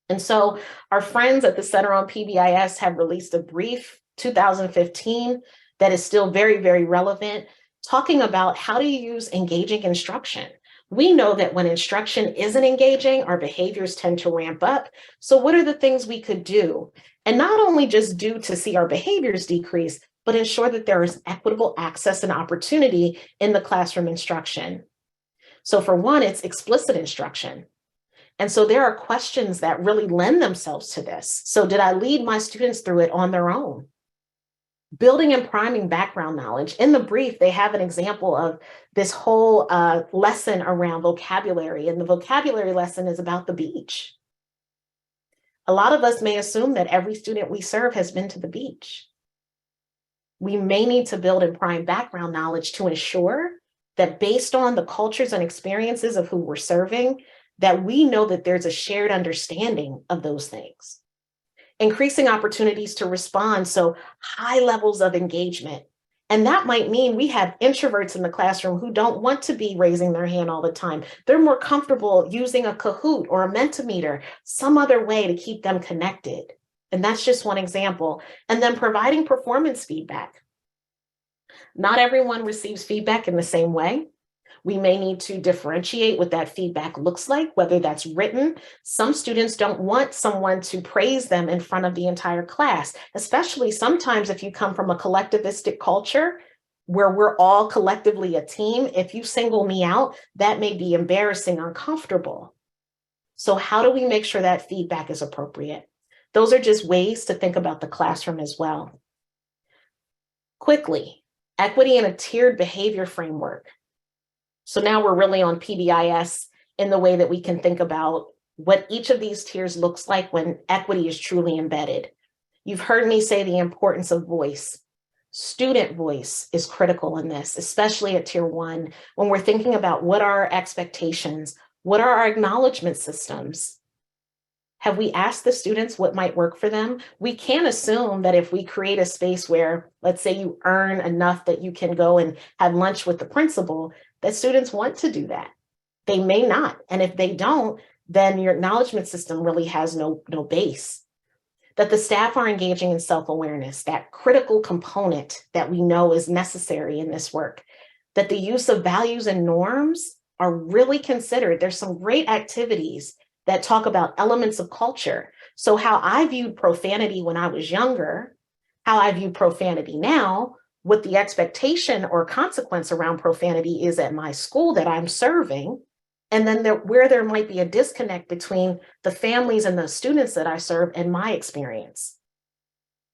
Speaker 2: And so our friends at the Center on PBIS have released a brief 2015 that is still very, very relevant, talking about how to use engaging instruction. We know that when instruction isn't engaging, our behaviors tend to ramp up. So what are the things we could do? And not only just do to see our behaviors decrease, but ensure that there is equitable access and opportunity in the classroom instruction. So for one, it's explicit instruction. And so there are questions that really lend themselves to this. So did I lead my students through it on their own? Building and priming background knowledge. In the brief, they have an example of this whole lesson around vocabulary, and the vocabulary lesson is about the beach. A lot of us may assume that every student we serve has been to the beach. We may need to build and prime background knowledge to ensure that based on the cultures and experiences of who we're serving, that we know that there's a shared understanding of those things. Increasing opportunities to respond, so high levels of engagement. And that might mean we have introverts in the classroom who don't want to be raising their hand all the time. They're more comfortable using a Kahoot or a Mentimeter, some other way to keep them connected. And that's just one example. And then providing performance feedback. Not everyone receives feedback in the same way. We may need to differentiate what that feedback looks like, whether that's written. Some students don't want someone to praise them in front of the entire class, especially sometimes if you come from a collectivistic culture where we're all collectively a team. If you single me out, that may be embarrassing, uncomfortable. So how do we make sure that feedback is appropriate? Those are just ways to think about the classroom as well. Quickly, equity in a tiered behavior framework. So now we're really on PBIS in the way that we can think about what each of these tiers looks like when equity is truly embedded. You've heard me say the importance of voice. Student voice is critical in this, especially at tier 1, when we're thinking about what are our expectations, what are our acknowledgement systems? Have we asked the students what might work for them? We can't assume that if we create a space where, let's say you earn enough that you can go and have lunch with the principal, that students want to do that. They may not. And if they don't, then your acknowledgement system really has no base. That the staff are engaging in self-awareness, that critical component that we know is necessary in this work. That the use of values and norms are really considered. There's some great activities that talk about elements of culture. So how I viewed profanity when I was younger, how I view profanity now, what the expectation or consequence around profanity is at my school that I'm serving, and then where there might be a disconnect between the families and the students that I serve and my experience.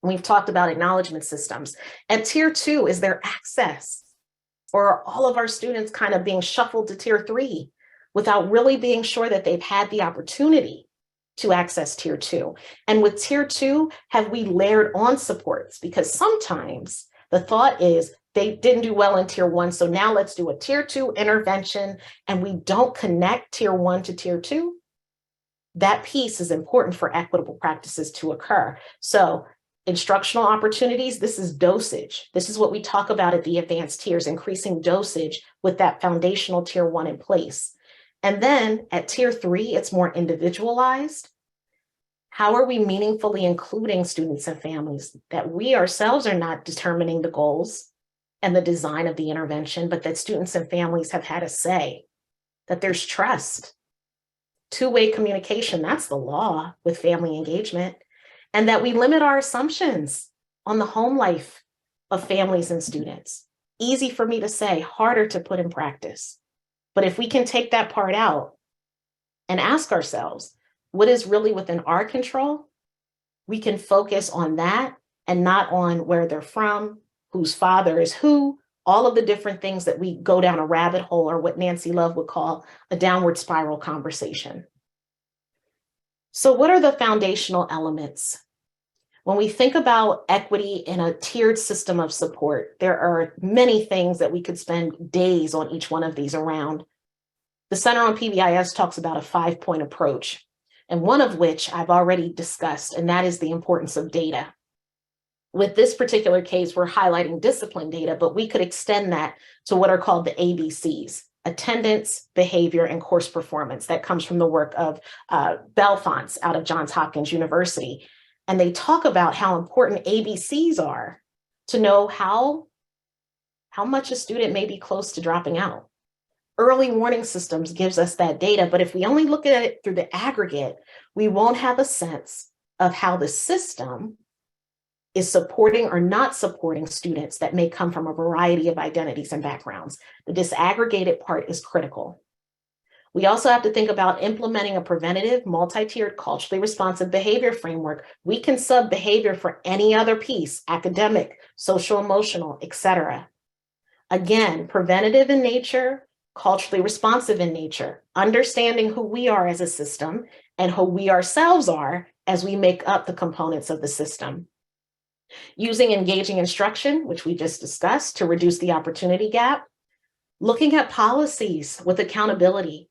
Speaker 2: We've talked about acknowledgement systems. At tier 2, is there access? Or are all of our students kind of being shuffled to tier 3 without really being sure that they've had the opportunity to access tier 2? And with tier 2, have we layered on supports? Because sometimes the thought is they didn't do well in tier 1, so now let's do a tier 2 intervention, and we don't connect tier 1 to tier 2. That piece is important for equitable practices to occur. So instructional opportunities, this is dosage. This is what we talk about at the advanced tiers, increasing dosage with that foundational tier 1 in place. And then at tier 3, it's more individualized. How are we meaningfully including students and families that we ourselves are not determining the goals and the design of the intervention, but that students and families have had a say, that there's trust, two-way communication, that's the law with family engagement, and that we limit our assumptions on the home life of families and students. Easy for me to say, harder to put in practice. But if we can take that part out and ask ourselves, what is really within our control? We can focus on that and not on where they're from, whose father is who, all of the different things that we go down a rabbit hole, or what Nancy Love would call a downward spiral conversation. So what are the foundational elements? When we think about equity in a tiered system of support, there are many things that we could spend days on each one of these around. The Center on PBIS talks about a 5-point approach, and one of which I've already discussed, and that is the importance of data. with this particular case, we're highlighting discipline data, but we could extend that to what are called the ABCs: attendance, behavior, and course performance. That comes from the work of Belfonts out of Johns Hopkins University. And they talk about how important ABCs are to know how much a student may be close to dropping out. Early warning systems gives us that data, but if we only look at it through the aggregate, we won't have a sense of how the system is supporting or not supporting students that may come from a variety of identities and backgrounds. The disaggregated part is critical. We also have to think about implementing a preventative, multi-tiered, culturally responsive behavior framework. We can sub behavior for any other piece: academic, social, emotional, etc. Again, preventative in nature, culturally responsive in nature, understanding who we are as a system and who we ourselves are as we make up the components of the system. Using engaging instruction, which we just discussed, to reduce the opportunity gap. Looking at policies with accountability.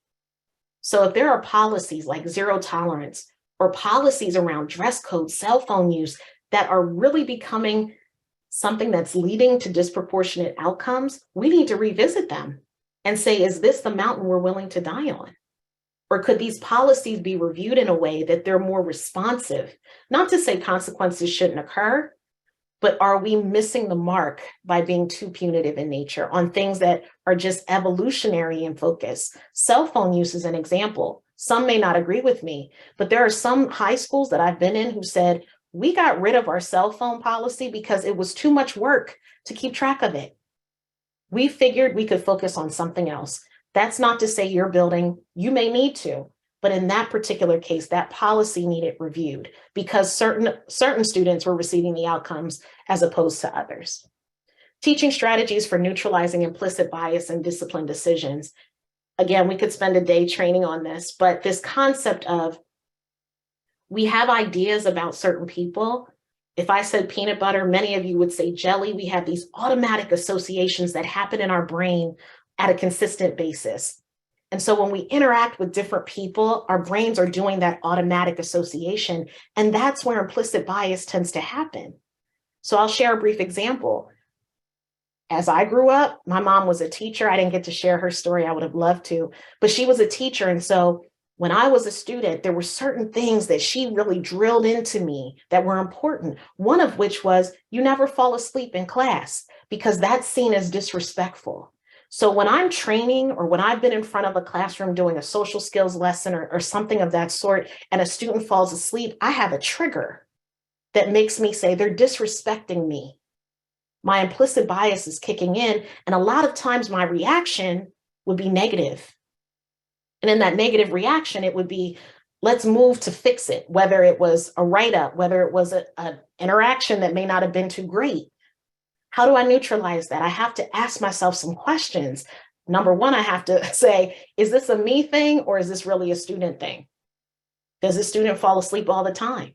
Speaker 2: So if there are policies like zero tolerance or policies around dress code, cell phone use that are really becoming something that's leading to disproportionate outcomes, we need to revisit them and say, is this the mountain we're willing to die on? Or could these policies be reviewed in a way that they're more responsive? Not to say consequences shouldn't occur, but are we missing the mark by being too punitive in nature on things that are just evolutionary in focus? Cell phone use is an example. Some may not agree with me, but there are some high schools that I've been in who said, we got rid of our cell phone policy because it was too much work to keep track of it. We figured we could focus on something else. That's not to say your building, you may need to, but in that particular case, that policy needed reviewed because certain students were receiving the outcomes as opposed to others. Teaching strategies for neutralizing implicit bias and discipline decisions. Again, we could spend a day training on this, but this concept of we have ideas about certain people. If I said peanut butter, many of you would say jelly. We have these automatic associations that happen in our brain at a consistent basis. And so when we interact with different people, our brains are doing that automatic association, and that's where implicit bias tends to happen. So I'll share a brief example. As I grew up, my mom was a teacher. I didn't get to share her story. I would have loved to, but she was a teacher. And so when I was a student, there were certain things that she really drilled into me that were important. One of which was you never fall asleep in class because that's seen as disrespectful. So when I'm training or when I've been in front of a classroom doing a social skills lesson or something of that sort, and a student falls asleep, I have a trigger that makes me say they're disrespecting me. My implicit bias is kicking in, and a lot of times my reaction would be negative. And in that negative reaction, it would be, let's move to fix it, whether it was a write-up, whether it was an interaction that may not have been too great. How do I neutralize that? I have to ask myself some questions. Number one, I have to say, is this a me thing or is this really a student thing? Does the student fall asleep all the time?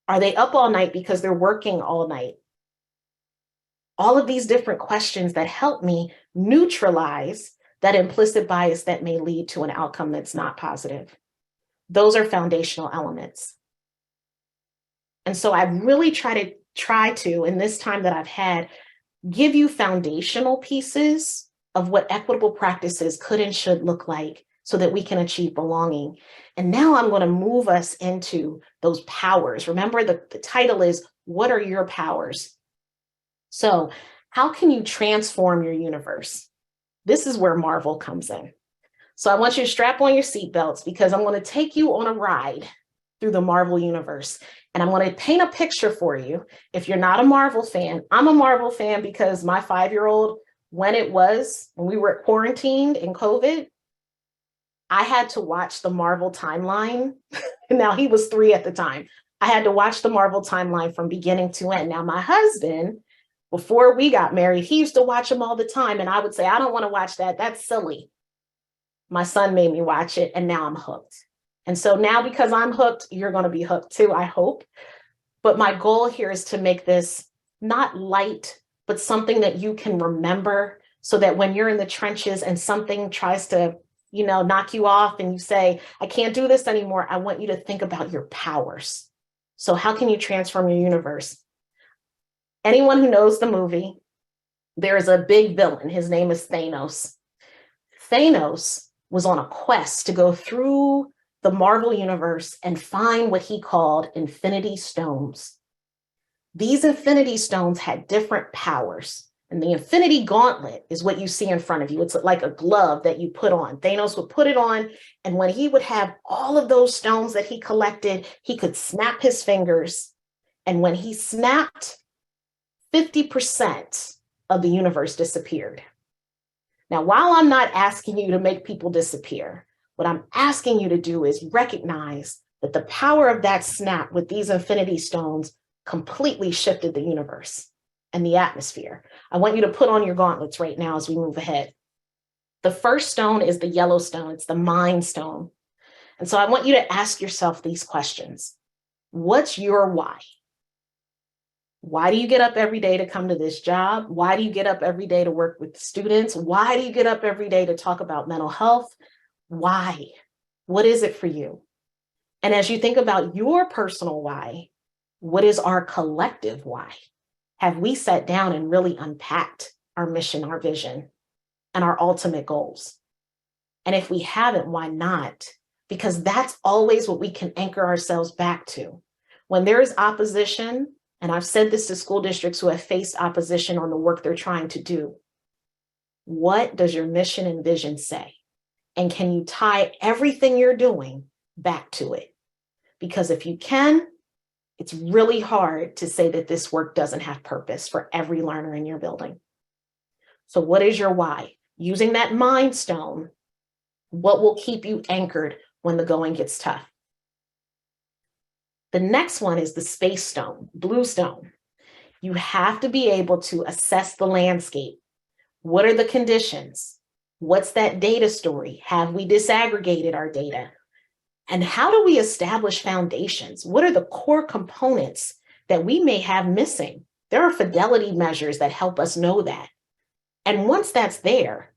Speaker 2: Are they up all night because they're working all night? All of these different questions that help me neutralize that implicit bias that may lead to an outcome that's not positive. Those are foundational elements. And so I really try to, in this time that I've had, give you foundational pieces of what equitable practices could and should look like so that we can achieve belonging. And now I'm going to move us into those powers. Remember, the title is, what are your powers? So how can you transform your universe? This is where Marvel comes in. So I want you to strap on your seatbelts because I'm going to take you on a ride through the Marvel universe. And I'm going to paint a picture for you. If you're not a Marvel fan, I'm a Marvel fan because my 5-year-old, when we were quarantined in COVID, I had to watch the Marvel timeline. Now, he was 3 at the time. I had to watch the Marvel timeline from beginning to end. Now, my husband, before we got married, he used to watch them all the time. And I would say, I don't want to watch that. That's silly. My son made me watch it, and now I'm hooked. And so now, because I'm hooked, you're going to be hooked too, I hope. But my goal here is to make this not light, but something that you can remember so that when you're in the trenches and something tries to, knock you off and you say, I can't do this anymore, I want you to think about your powers. So how can you transform your universe? Anyone who knows the movie, there is a big villain. His name is Thanos. Thanos was on a quest to go through the Marvel universe and find what he called Infinity Stones. These Infinity Stones had different powers. And the Infinity Gauntlet is what you see in front of you. It's like a glove that you put on. Thanos would put it on, and when he would have all of those stones that he collected, he could snap his fingers. And when he snapped, 50% of the universe disappeared. Now, while I'm not asking you to make people disappear, what I'm asking you to do is recognize that the power of that snap with these Infinity Stones completely shifted the universe and the atmosphere. I want you to put on your gauntlets right now as we move ahead. The first stone is the yellow stone. It's the mind stone. And so I want you to ask yourself these questions. What's your why? Why do you get up every day to come to this job? Why do you get up every day to work with students? Why do you get up every day to talk about mental health? Why? What is it for you? And as you think about your personal why, what is our collective why? Have we sat down and really unpacked our mission, our vision, and our ultimate goals? And if we haven't, why not? Because that's always what we can anchor ourselves back to. When there is opposition, and I've said this to school districts who have faced opposition on the work they're trying to do, what does your mission and vision say? And can you tie everything you're doing back to it? Because if you can, it's really hard to say that this work doesn't have purpose for every learner in your building. So what is your why? Using that mind stone, what will keep you anchored when the going gets tough? The next one is the space stone, blue stone. You have to be able to assess the landscape. What are the conditions? What's that data story? Have we disaggregated our data? And how do we establish foundations? What are the core components that we may have missing? There are fidelity measures that help us know that. And once that's there,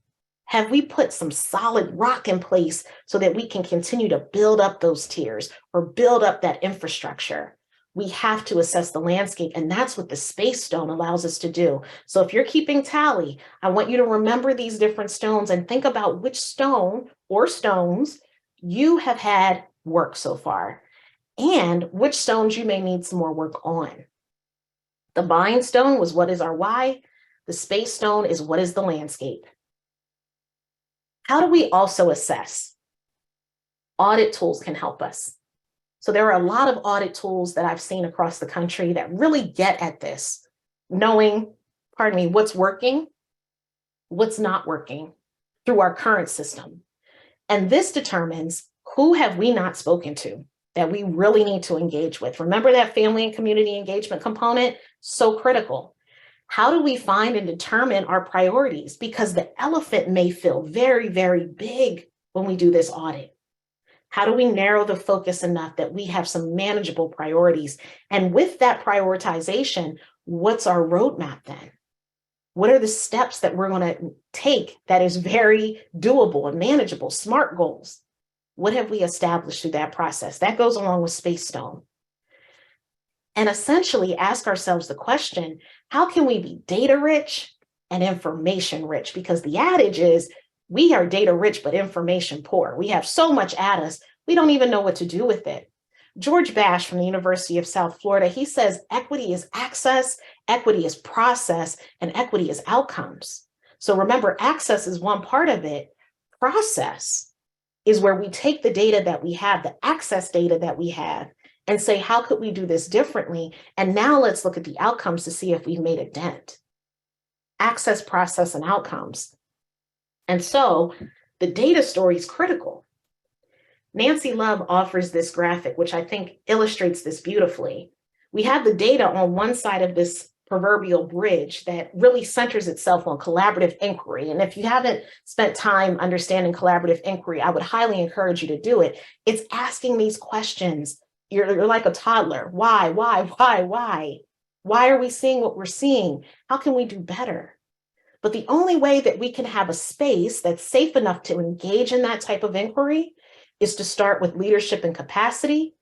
Speaker 2: have we put some solid rock in place so that we can continue to build up those tiers or build up that infrastructure? We have to assess the landscape, and that's what the space stone allows us to do. So if you're keeping tally, I want you to remember these different stones and think about which stone or stones you have had work so far, and which stones you may need some more work on. The mind stone was what is our why. The space stone is what is the landscape. How do we also assess? Audit tools can help us. So there are a lot of audit tools that I've seen across the country that really get at this, knowing, what's working, what's not working through our current system. And this determines who have we not spoken to that we really need to engage with. Remember that family and community engagement component? So critical. How do we find and determine our priorities? Because the elephant may feel very, very big when we do this audit. How do we narrow the focus enough that we have some manageable priorities? And with that prioritization, what's our roadmap then? What are the steps that we're going to take that is very doable and manageable, SMART goals? What have we established through that process? That goes along with Space Stone. And essentially ask ourselves the question, how can we be data rich and information rich? Because the adage is we are data rich, but information poor. We have so much at us, we don't even know what to do with it. George Bash from the University of South Florida, he says equity is access, equity is process, and equity is outcomes. So remember, access is one part of it. Process is where we take the data that we have, the access data that we have, and say, how could we do this differently? And now let's look at the outcomes to see if we've made a dent. Access, process, and outcomes. And so the data story is critical. Nancy Love offers this graphic, which I think illustrates this beautifully. We have the data on one side of this proverbial bridge that really centers itself on collaborative inquiry. And if you haven't spent time understanding collaborative inquiry, I would highly encourage you to do it. It's asking these questions. You're like a toddler. Why? Why are we seeing what we're seeing? How can we do better? But the only way that we can have a space that's safe enough to engage in that type of inquiry is to start with leadership and capacity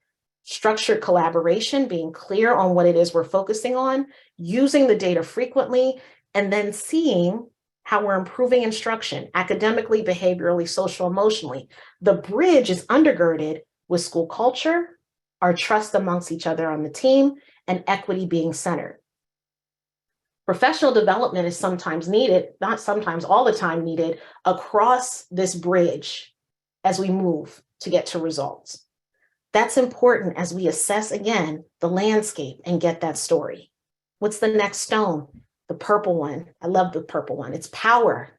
Speaker 2: Structured collaboration, being clear on what it is we're focusing on, using the data frequently, and then seeing how we're improving instruction, academically, behaviorally, social, emotionally. The bridge is undergirded with school culture, our trust amongst each other on the team, and equity being centered. Professional development is sometimes needed, not sometimes, all the time needed, across this bridge as we move to get to results. That's important as we assess, again, the landscape and get that story. What's the next stone? The purple one. I love the purple one. It's power.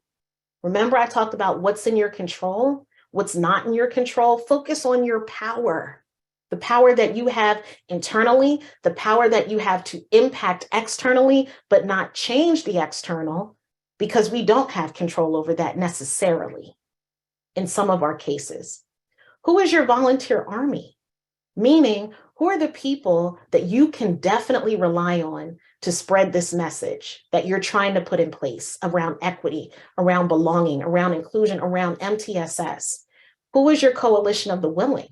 Speaker 2: Remember, I talked about what's in your control, what's not in your control. Focus on your power, the power that you have internally, the power that you have to impact externally, but not change the external, because we don't have control over that necessarily in some of our cases. Who is your volunteer army? Meaning, who are the people that you can definitely rely on to spread this message that you're trying to put in place around equity, around belonging, around inclusion, around MTSS? Who is your coalition of the willing?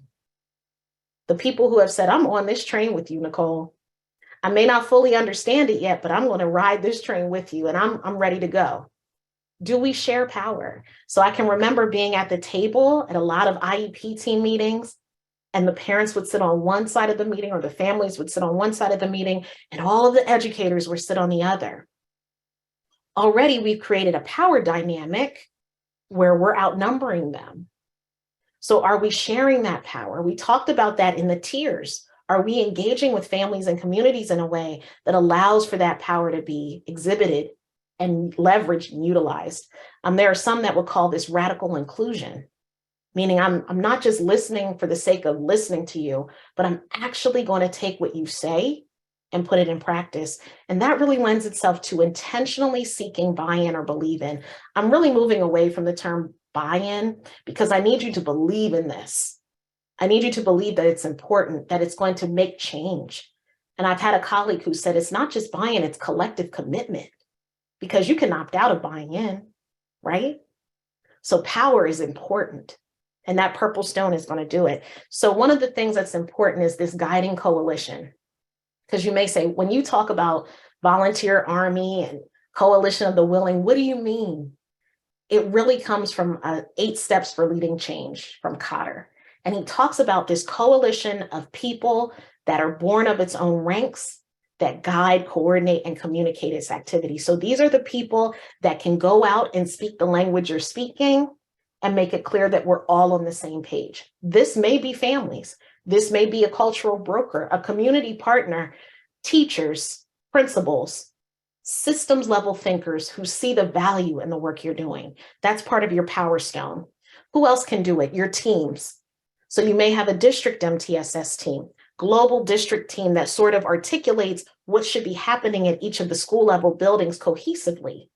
Speaker 2: The people who have said, I'm on this train with you, Nikole. I may not fully understand it yet, but I'm going to ride this train with you and I'm ready to go. Do we share power? So I can remember being at the table at a lot of IEP team meetings, and the parents would sit on one side of the meeting, or the families would sit on one side of the meeting, and all of the educators would sit on the other. Already we've created a power dynamic where we're outnumbering them. So are we sharing that power? We talked about that in the tiers. Are we engaging with families and communities in a way that allows for that power to be exhibited and leveraged and utilized? There are some that would call this radical inclusion, meaning I'm not just listening for the sake of listening to you, but I'm actually going to take what you say and put it in practice. And that really lends itself to intentionally seeking buy-in or believe in. I'm really moving away from the term buy-in because I need you to believe in this. I need you to believe that it's important, that it's going to make change. And I've had a colleague who said, it's not just buy-in, it's collective commitment, because you can opt out of buying in, right? So power is important. And that purple stone is going to do it. So one of the things that's important is this guiding coalition. Because you may say, when you talk about volunteer army and coalition of the willing, what do you mean? It really comes from 8 Steps for Leading Change from Kotter. And he talks about this coalition of people that are born of its own ranks, that guide, coordinate, and communicate its activities. So these are the people that can go out and speak the language you're speaking and make it clear that we're all on the same page. This may be families. This may be a cultural broker, a community partner, teachers, principals, systems level thinkers who see the value in the work you're doing. That's part of your power stone. Who else can do it? Your teams. So you may have a district MTSS team, global district team that sort of articulates what should be happening at each of the school level buildings cohesively.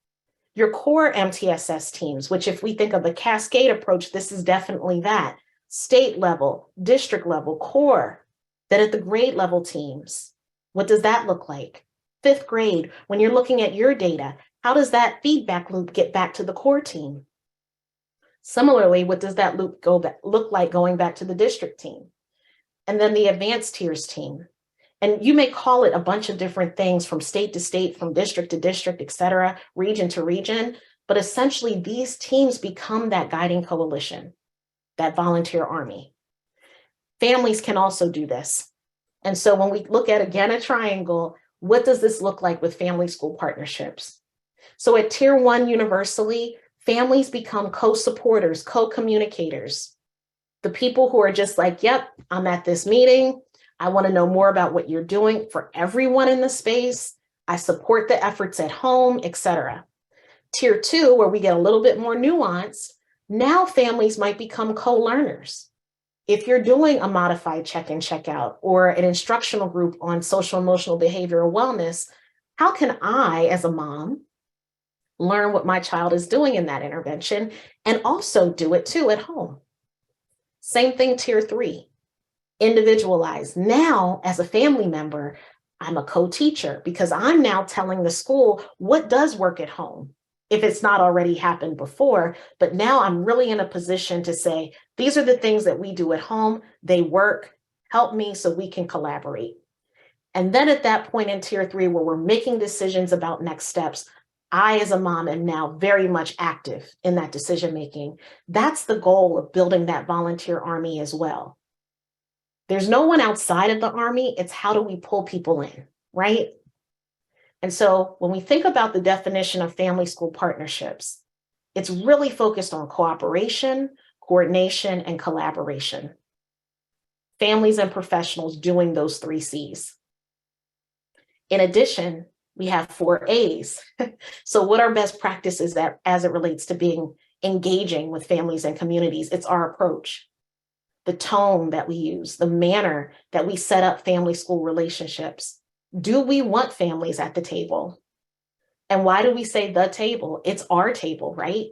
Speaker 2: Your core MTSS teams, which if we think of a cascade approach, this is definitely that. State level, district level, core. Then at the grade level teams, what does that look like? 5th grade, when you're looking at your data, how does that feedback loop get back to the core team? Similarly, what does that loop look like going back to the district team? And then the advanced tiers team. And you may call it a bunch of different things from state to state, from district to district, et cetera, region to region. But essentially, these teams become that guiding coalition, that volunteer army. Families can also do this. And so when we look at, again, a triangle, what does this look like with family school partnerships? So at Tier 1 universally, families become co-supporters, co-communicators. The people who are just like, yep, I'm at this meeting. I want to know more about what you're doing for everyone in the space. I support the efforts at home, et cetera. Tier 2, where we get a little bit more nuance, now families might become co-learners. If you're doing a modified check-in, check-out, or an instructional group on social, emotional, behavioral wellness, how can I, as a mom, learn what my child is doing in that intervention and also do it too at home? Same thing, Tier 3. Individualized. Now, as a family member, I'm a co-teacher because I'm now telling the school what does work at home, if it's not already happened before. But now I'm really in a position to say, these are the things that we do at home. They work. help me so we can collaborate. And then at that point in tier 3, where we're making decisions about next steps, I, as a mom, am now very much active in that decision-making. That's the goal of building that volunteer army as well. There's no one outside of the army. It's how do we pull people in, right? And so when we think about the definition of family school partnerships, it's really focused on cooperation, coordination, and collaboration. Families and professionals doing those 3 C's. In addition, we have 4 A's. So what are best practices that, as it relates to being engaging with families and communities? It's our approach, the tone that we use, the manner that we set up family school relationships. Do we want families at the table? And why do we say the table? It's our table, right?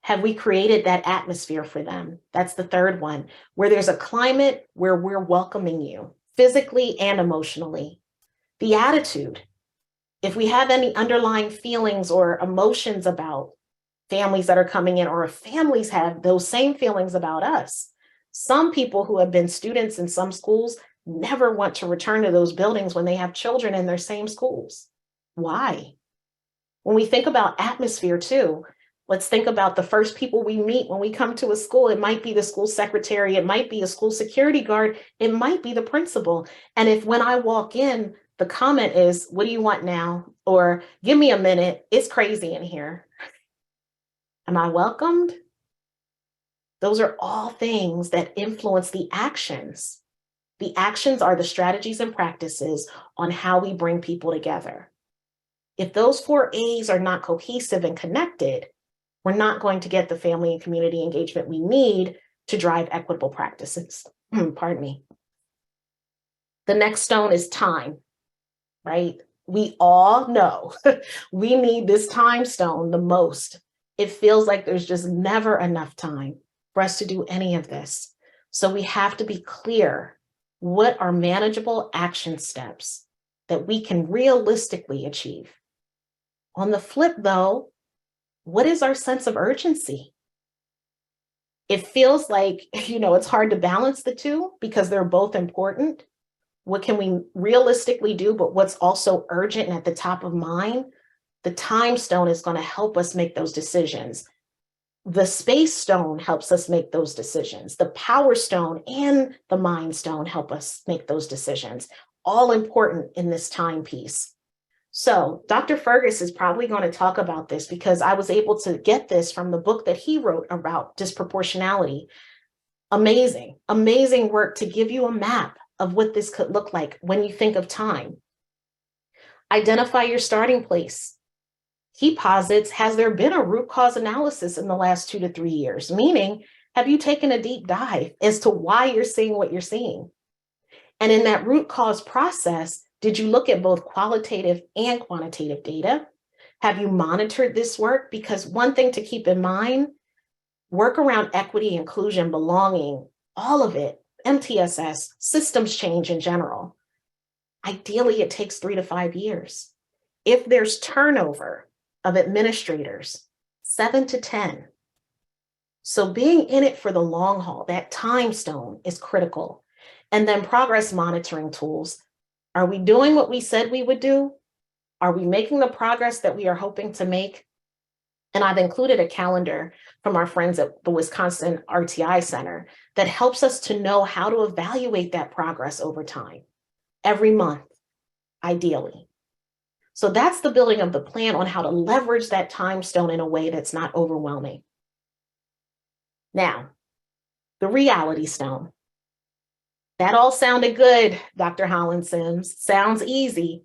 Speaker 2: Have we created that atmosphere for them? That's the 3rd one, where there's a climate where we're welcoming you physically and emotionally. The attitude. If we have any underlying feelings or emotions about families that are coming in, or if families have those same feelings about us, some people who have been students in some schools never want to return to those buildings when they have children in their same schools. Why? When we think about atmosphere too, let's think about the first people we meet when we come to a school. It might be the school secretary, it might be a school security guard, it might be the principal. And if when I walk in, the comment is, what do you want now? Or give me a minute, it's crazy in here. Am I welcomed? Those are all things that influence the actions. The actions are the strategies and practices on how we bring people together. If those 4 A's are not cohesive and connected, we're not going to get the family and community engagement we need to drive equitable practices. Pardon me. The next stone is time, right? We all know we need this time stone the most. It feels like there's just never enough time for us to do any of this. So we have to be clear. What are manageable action steps that we can realistically achieve? On the flip, though, what is our sense of urgency? It feels like, it's hard to balance the two because they're both important. What can we realistically do, but what's also urgent and at the top of mind? The time stone is going to help us make those decisions. The space stone helps us make those decisions. The power stone and the mind stone help us make those decisions. All important in this timepiece. So Dr. Fergus is probably going to talk about this because I was able to get this from the book that he wrote about disproportionality. Amazing, amazing work to give you a map of what this could look like when you think of time. Identify your starting place. He posits, has there been a root cause analysis in the last 2 to 3 years? Meaning, have you taken a deep dive as to why you're seeing what you're seeing? And in that root cause process, did you look at both qualitative and quantitative data? Have you monitored this work? Because one thing to keep in mind, work around equity, inclusion, belonging, all of it, MTSS, systems change in general. Ideally, it takes 3 to 5 years. If there's turnover of administrators, 7 to 10. So being in it for the long haul, that time stone is critical. And then progress monitoring tools. Are we doing what we said we would do? Are we making the progress that we are hoping to make? And I've included a calendar from our friends at the Wisconsin RTI Center that helps us to know how to evaluate that progress over time, every month, ideally. So that's the building of the plan on how to leverage that time stone in a way that's not overwhelming. Now, the reality stone. That all sounded good, Dr. Hollins-Sims. Sounds easy,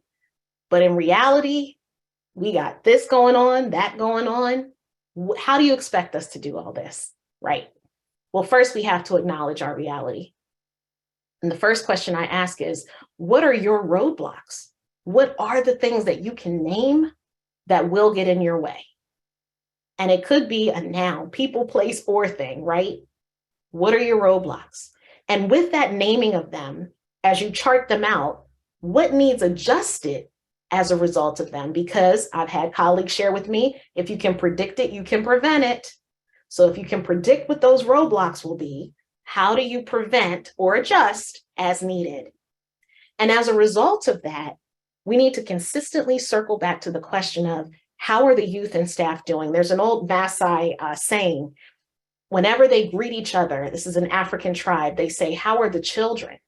Speaker 2: but in reality, we got this going on, that going on. How do you expect us to do all this, right? Well, first we have to acknowledge our reality. And the first question I ask is, what are your roadblocks? What are the things that you can name that will get in your way? And it could be a noun, people, place, or thing, right? What are your roadblocks? And with that naming of them, as you chart them out, what needs adjusted as a result of them? Because I've had colleagues share with me, if you can predict it, you can prevent it. So if you can predict what those roadblocks will be, How do you prevent or adjust as needed? And as a result of that, we need to consistently circle back to the question of how are the youth and staff doing? There's an old Maasai saying, whenever they greet each other, this is an African tribe, they say, how are the children?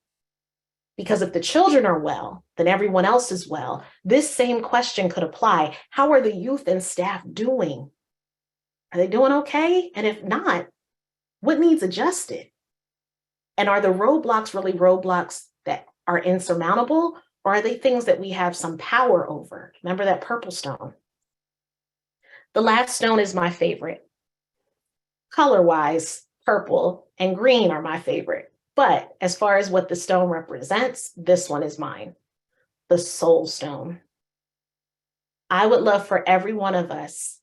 Speaker 2: Because if the children are well, then everyone else is well. This same question could apply. How are the youth and staff doing? Are they doing okay? And if not, what needs adjusted? And are the roadblocks really roadblocks that are insurmountable, or are they things that we have some power over? Remember that purple stone. The last stone is my favorite. Color-wise, purple and green are my favorite. But as far as what the stone represents, this one is mine, the soul stone. I would love for every one of us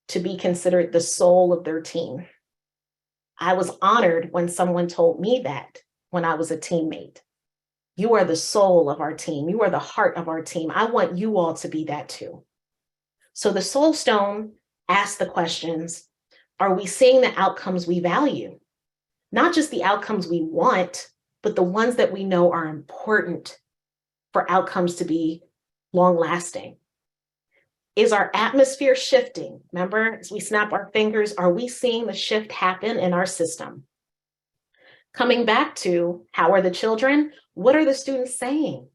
Speaker 2: to be considered the soul of their team. I was honored when someone told me that when I was a teammate. You are the soul of our team. You are the heart of our team. I want you all to be that too. So the soul stone asks the questions, are we seeing the outcomes we value? Not just the outcomes we want, but the ones that we know are important for outcomes to be long lasting. Is our atmosphere shifting? Remember, as we snap our fingers, are we seeing the shift happen in our system? Coming back to how are the children? What are the students saying?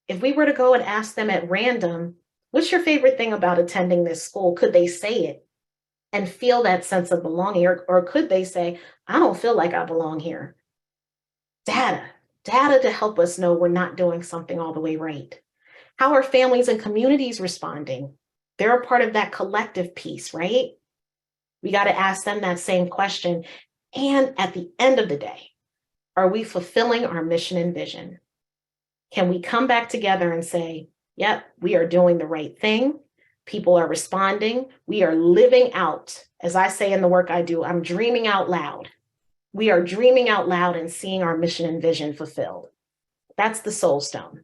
Speaker 2: If we were to go and ask them at random, what's your favorite thing about attending this school? Could they say it and feel that sense of belonging? Or could they say, I don't feel like I belong here? Data to help us know we're not doing something all the way right. How are families and communities responding? They're a part of that collective piece, right? We got to ask them that same question. And at the end of the day, are we fulfilling our mission and vision? Can we come back together and say, yep, we are doing the right thing. People are responding. We are living out, as I say in the work I do, I'm dreaming out loud. We are dreaming out loud and seeing our mission and vision fulfilled. That's the soul stone.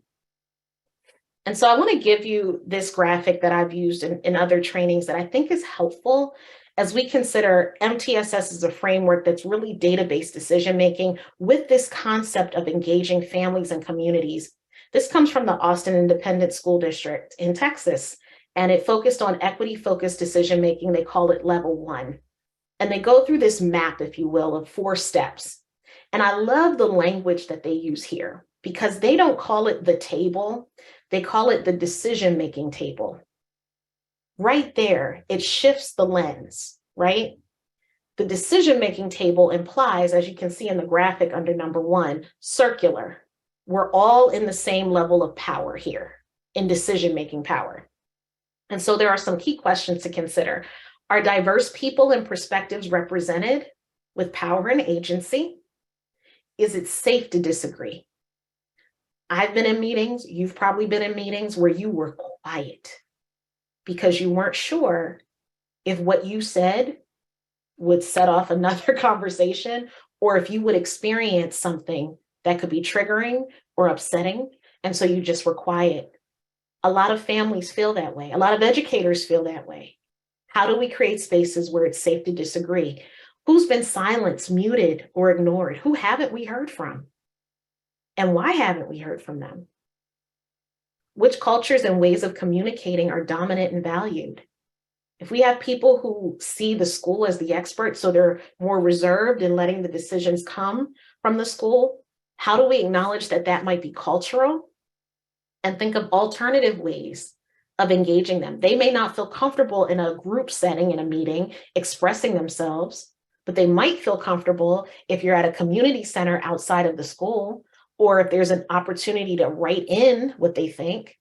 Speaker 2: And so I want to give you this graphic that I've used in other trainings that I think is helpful as we consider MTSS as a framework that's really data-based decision-making with this concept of engaging families and communities. This comes from the Austin Independent School District in Texas, and it focused on equity-focused decision-making. They call it level 1. And they go through this map, if you will, of 4 steps. And I love the language that they use here because they don't call it the table. They call it the decision-making table. Right there, it shifts the lens, right? The decision-making table implies, as you can see in the graphic under number 1, circular. We're all in the same level of power here, in decision-making power. And so there are some key questions to consider. Are diverse people and perspectives represented with power and agency? Is it safe to disagree? I've been in meetings, you've probably been in meetings where you were quiet because you weren't sure if what you said would set off another conversation or if you would experience something that could be triggering or upsetting. And so you just were quiet. A lot of families feel that way. A lot of educators feel that way. How do we create spaces where it's safe to disagree? Who's been silenced, muted, or ignored? Who haven't we heard from? And why haven't we heard from them? Which cultures and ways of communicating are dominant and valued? If we have people who see the school as the expert, so they're more reserved in letting the decisions come from the school, how do we acknowledge that that might be cultural? And think of alternative ways of engaging them. They may not feel comfortable in a group setting, in a meeting, expressing themselves, but they might feel comfortable if you're at a community center outside of the school, or if there's an opportunity to write in what they think.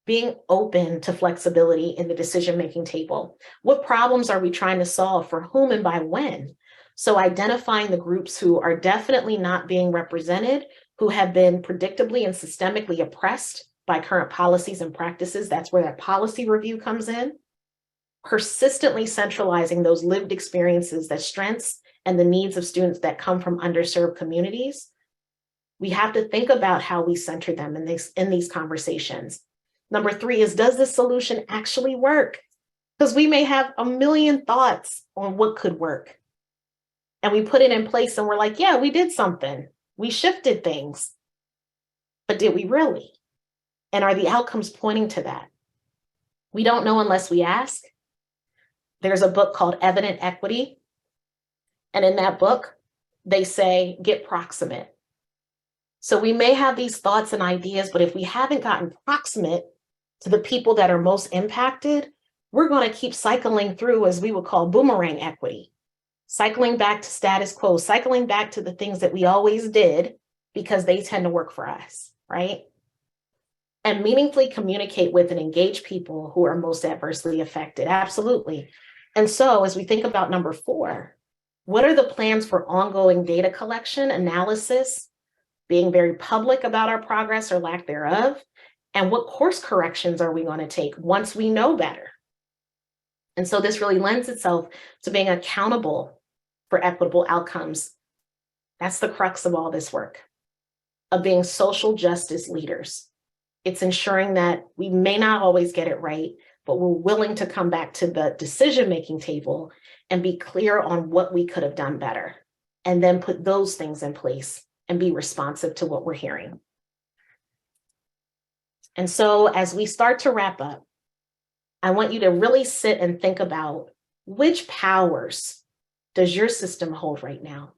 Speaker 2: Being open to flexibility in the decision-making table. What problems are we trying to solve for whom and by when? So identifying the groups who are definitely not being represented, who have been predictably and systemically oppressed by current policies and practices. That's where that policy review comes in. Persistently centralizing those lived experiences, the strengths and the needs of students that come from underserved communities. We have to think about how we center them in these conversations. Number 3 is, does this solution actually work? Because we may have a million thoughts on what could work. and we put it in place and we're like, yeah, we did something. We shifted things. But did we really? And are the outcomes pointing to that? We don't know unless we ask. There's a book called Evident Equity. And in that book, they say, get proximate. So we may have these thoughts and ideas, but if we haven't gotten proximate to the people that are most impacted, we're going to keep cycling through, as we would call boomerang equity, cycling back to status quo, cycling back to the things that we always did because they tend to work for us, right? And meaningfully communicate with and engage people who are most adversely affected. Absolutely. And so as we think about number 4, what are the plans for ongoing data collection, analysis, being very public about our progress or lack thereof? And what course corrections are we going to take once we know better? And so this really lends itself to being accountable for equitable outcomes. That's the crux of all this work, of being social justice leaders. It's ensuring that we may not always get it right, but we're willing to come back to the decision-making table and be clear on what we could have done better, and then put those things in place and be responsive to what we're hearing. And so as we start to wrap up, I want you to really sit and think about, which powers does your system hold right now?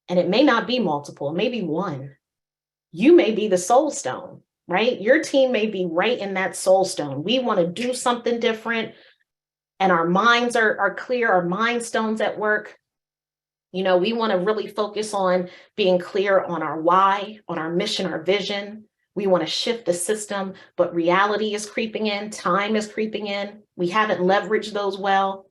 Speaker 2: And it may not be multiple, it may be one. You may be the soul stone, right? Your team may be right in that soul stone. We want to do something different, and our minds are clear, our mind stones at work. You know, we want to really focus on being clear on our why, on our mission, our vision. We want to shift the system, but reality is creeping in, time is creeping in. We haven't leveraged those well.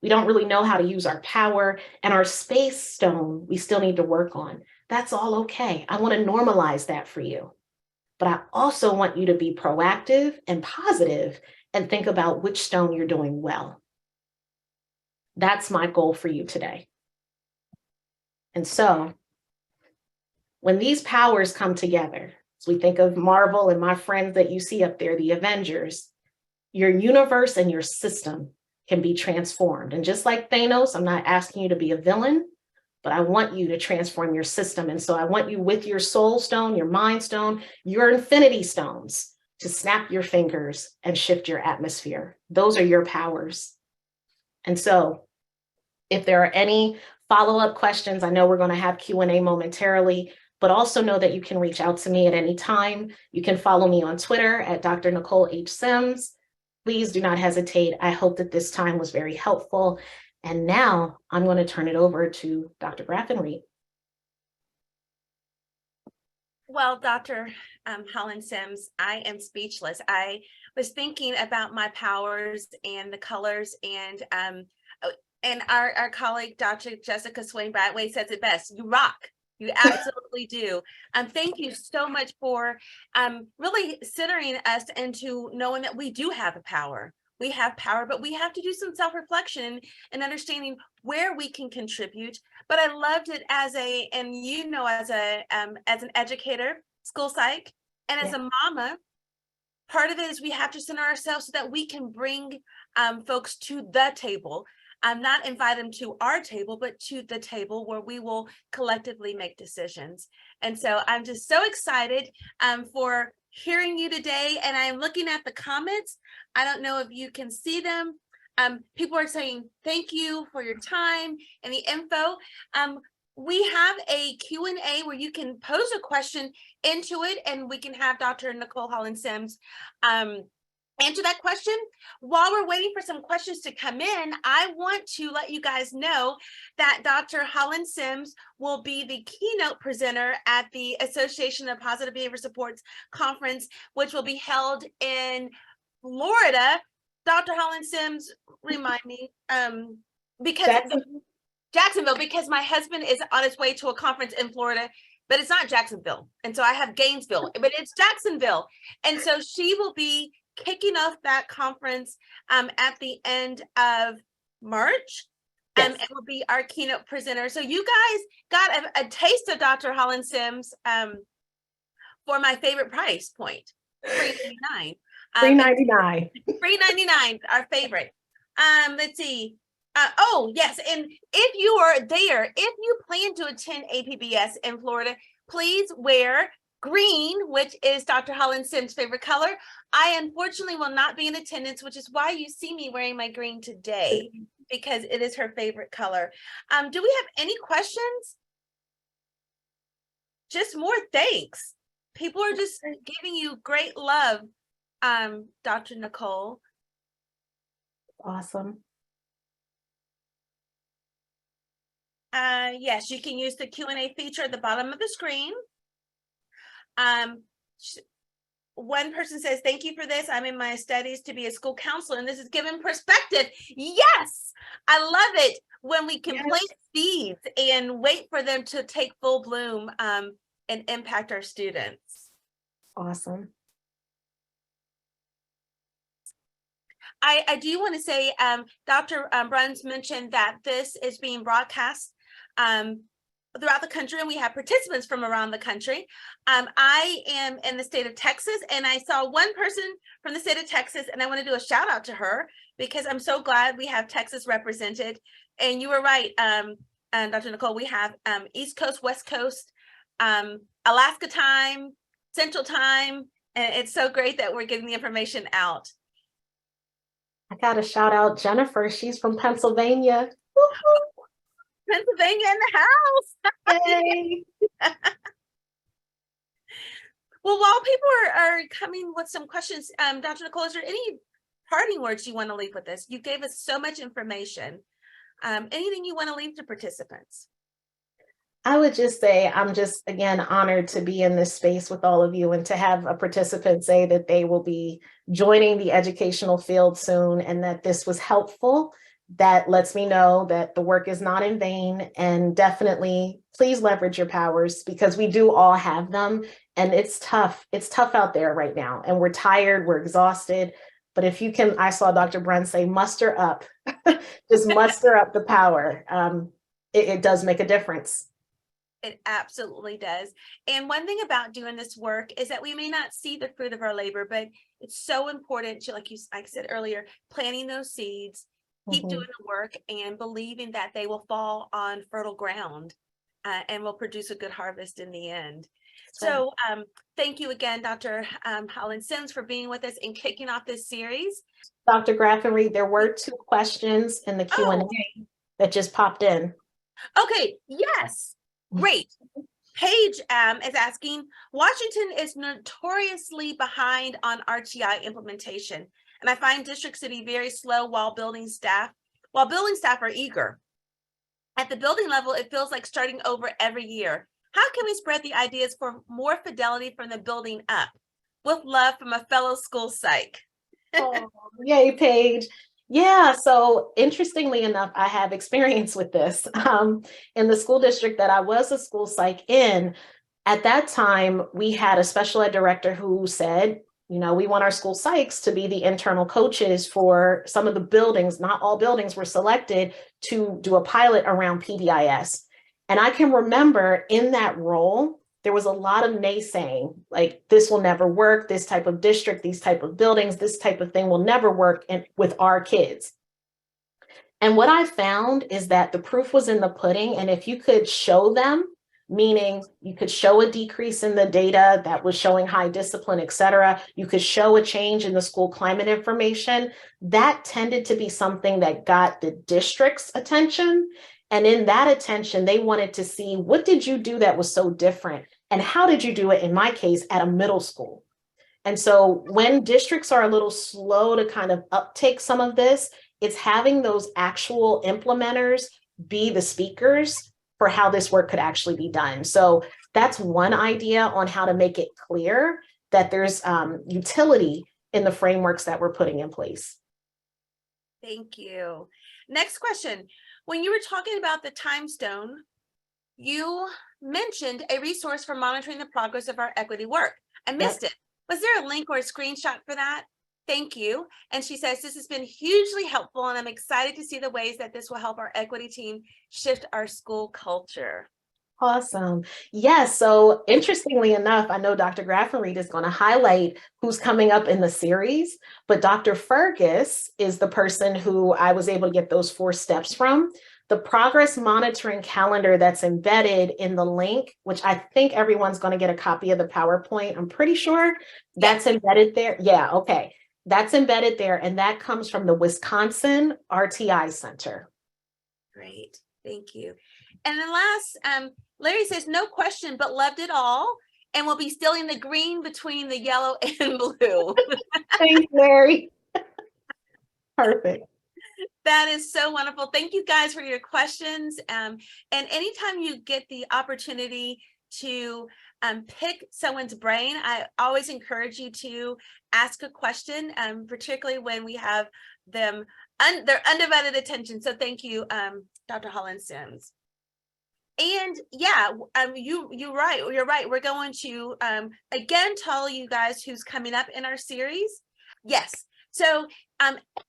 Speaker 2: We don't really know how to use our power, and our space stone, we still need to work on. That's all okay. I want to normalize that for you. But I also want you to be proactive and positive and think about which stone you're doing well. That's my goal for you today. And so when these powers come together, as we think of Marvel and my friends that you see up there, the Avengers, your universe and your system can be transformed. And just like Thanos, I'm not asking you to be a villain, but I want you to transform your system. And so I want you, with your soul stone, your mind stone, your infinity stones, to snap your fingers and shift your atmosphere. Those are your powers. And so if there are any follow-up questions, I know we're going to have Q&A momentarily, but also know that you can reach out to me at any time. You can follow me on Twitter at Dr. Nikole H. Sims. Please do not hesitate. I hope that this time was very helpful. And now I'm going to turn it over to Dr. Graffenried.
Speaker 3: Well, Dr. Hollins-Sims, I am speechless. I was thinking about my powers and the colors, and our colleague, Dr. Jessica Swain-Bradway, says it best: you rock. You absolutely do. Thank you so much for really centering us into knowing that we do have a power. We have power, but we have to do some self-reflection and understanding where we can contribute. But I loved it as an educator, school psych, and as a mama. Part of it is we have to center ourselves so that we can bring folks to the table. Not invite them to our table, but to the table where we will collectively make decisions. And so I'm just so excited for hearing you today. And I'm looking at the comments. I don't know if you can see them. People are saying, thank you for your time and the info. We have a Q&A where you can pose a question into it, and we can have Dr. Nikole Hollins-Sims answer that question. While we're waiting for some questions to come in, I want to let you guys know that Dr. Hollins-Sims will be the keynote presenter at the Association of Positive Behavior Supports Conference, which will be held in Florida. Dr. Hollins-Sims, remind me, because Jacksonville, because my husband is on his way to a conference in Florida, but it's not Jacksonville. And so I have Gainesville, but it's Jacksonville. And so she will be kicking off that conference at the end of March.
Speaker 2: Yes.
Speaker 3: It will be our keynote presenter. So you guys got a taste of Dr. Hollins-Sims for my favorite price point, $3.99.
Speaker 2: $3.99.
Speaker 3: $3.99, our favorite. Let's see. Oh, yes. And if you are there, if you plan to attend APBS in Florida, please wear green, which is Dr. Hollins-Sims' favorite color. I unfortunately will not be in attendance, which is why you see me wearing my green today, because it is her favorite color. Do we have any questions? Just more thanks. People are just giving you great love, Dr. Nikole.
Speaker 2: Awesome.
Speaker 3: Yes, you can use the Q&A feature at the bottom of the screen. One person says, thank you for this. I'm in my studies to be a school counselor, and this is given perspective. Yes, I love it when we can plant seeds and wait for them to take full bloom and impact our students.
Speaker 2: Awesome.
Speaker 3: I do want to say, Dr. Bruns mentioned that this is being broadcast throughout the country, and we have participants from around the country. I am in the state of Texas, and I saw one person from the state of Texas, and I want to do a shout out to her because I'm so glad we have Texas represented. And you were right, Dr. Nikole, we have East Coast, West Coast, Alaska time, Central time, and it's so great that we're getting the information out.
Speaker 2: I got to shout out Jennifer. She's from Pennsylvania.
Speaker 3: Pennsylvania in the house.
Speaker 2: Yay.
Speaker 3: Well, while people are coming with some questions, Dr. Nikole, is there any parting words you want to leave with us? You gave us so much information. Anything you want to leave to participants?
Speaker 2: I would just say I'm just, again, honored to be in this space with all of you and to have a participant say that they will be joining the educational field soon and that this was helpful. That lets me know that the work is not in vain, and definitely please leverage your powers because we do all have them and it's tough. It's tough out there right now and we're tired, we're exhausted. But if you can, I saw Dr. Brunn say, muster up, just muster up the power. It does make a difference.
Speaker 3: It absolutely does. And one thing about doing this work is that we may not see the fruit of our labor, but it's so important to, like I said earlier, planting those seeds, keep doing the work and believing that they will fall on fertile ground and will produce a good harvest in the end. So thank you again, Dr. Hollins-Sims, for being with us and kicking off this series.
Speaker 2: Dr. Graffenreid, there were 2 questions in the Q&A that just popped in.
Speaker 3: Okay, yes. Great. Paige is asking, Washington is notoriously behind on RTI implementation, and I find districts to be very slow while building staff are eager. At the building level, it feels like starting over every year. How can we spread the ideas for more fidelity from the building up? With love from a fellow school psych.
Speaker 2: Oh, yay, Paige. Yeah, so interestingly enough, I have experience with this. In the school district that I was a school psych in, at that time, we had a special ed director who said, you know, we want our school psychs to be the internal coaches for some of the buildings. Not all buildings were selected to do a pilot around PBIS. And I can remember in that role, there was a lot of naysaying, like this will never work, this type of district, these type of buildings, this type of thing will never work with our kids. And what I found is that the proof was in the pudding. And if you could show them, meaning you could show a decrease in the data that was showing high discipline, et cetera, you could show a change in the school climate information, that tended to be something that got the district's attention. And in that attention, they wanted to see, what did you do that was so different? And how did you do it, in my case, at a middle school? And so when districts are a little slow to kind of uptake some of this, it's having those actual implementers be the speakers for how this work could actually be done. So that's one idea on how to make it clear that there's utility in the frameworks that we're putting in place.
Speaker 3: Thank you. Next question. When you were talking about the time stone, you mentioned a resource for monitoring the progress of our equity work. I missed it. Was there a link or a screenshot for that? Thank you. And she says, this has been hugely helpful, and I'm excited to see the ways that this will help our equity team shift our school culture.
Speaker 2: Awesome. Yes. So interestingly enough, I know Dr. Graffenried is going to highlight who's coming up in the series, but Dr. Fergus is the person who I was able to get those 4 steps from. The progress monitoring calendar that's embedded in the link, which I think everyone's going to get a copy of the PowerPoint. I'm pretty sure that's embedded there. Yeah. Okay. That's embedded there. And that comes from the Wisconsin RTI Center.
Speaker 3: Great. Thank you. And then last, Larry says, no question, but loved it all. And we'll be stealing the green between the yellow and blue.
Speaker 2: Thanks, Larry. Perfect.
Speaker 3: That is so wonderful. Thank you guys for your questions. And anytime you get the opportunity to pick someone's brain, I always encourage you to ask a question, particularly when we have them their undivided attention. So thank you, Dr. Hollins-Sims. And yeah, you're right. We're going to again tell you guys who's coming up in our series. Yes. So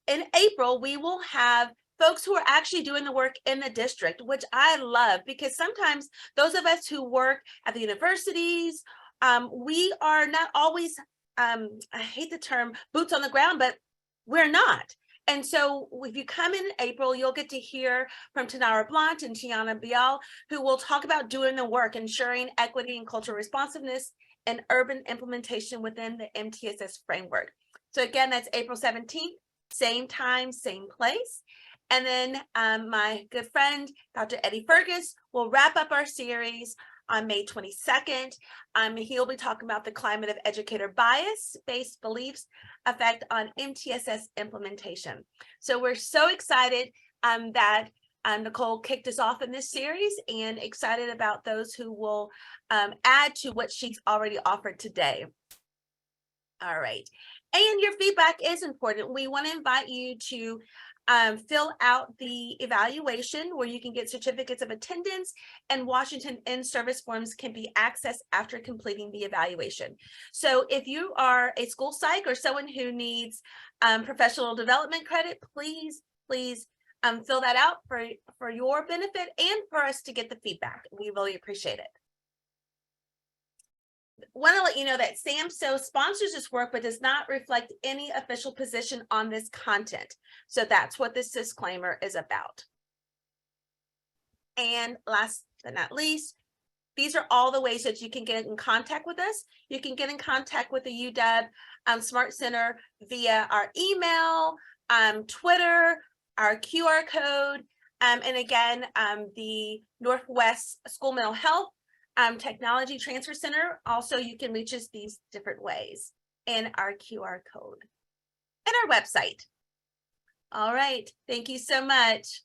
Speaker 3: in April, we will have folks who are actually doing the work in the district, which I love, because sometimes those of us who work at the universities, we are not always, I hate the term boots on the ground, but we're not. And so if you come in April, you'll get to hear from Tanara Blunt and Tiana Bial, who will talk about doing the work, ensuring equity and cultural responsiveness and urban implementation within the MTSS framework. So again, that's April 17th, same time, same place. And then my good friend, Dr. Eddie Fergus, will wrap up our series on May 22nd. He'll be talking about the climate of educator bias-based beliefs effect on MTSS implementation. So we're so excited that Nikole kicked us off in this series, and excited about those who will add to what she's already offered today. All right. And your feedback is important. We want to invite you to fill out the evaluation, where you can get certificates of attendance, and Washington in-service forms can be accessed after completing the evaluation. So if you are a school psych or someone who needs professional development credit, please fill that out for your benefit and for us to get the feedback. We really appreciate it. Want to let you know that SAMHSA sponsors this work, but does not reflect any official position on this content. So that's what this disclaimer is about. And last but not least, these are all the ways that you can get in contact with us. You can get in contact with the UW Smart Center via our email, Twitter, our QR code, and again, the Northwest School Mental Health Technology Transfer Center. Also, you can reach us these different ways, and our QR code and our website. All right. Thank you so much.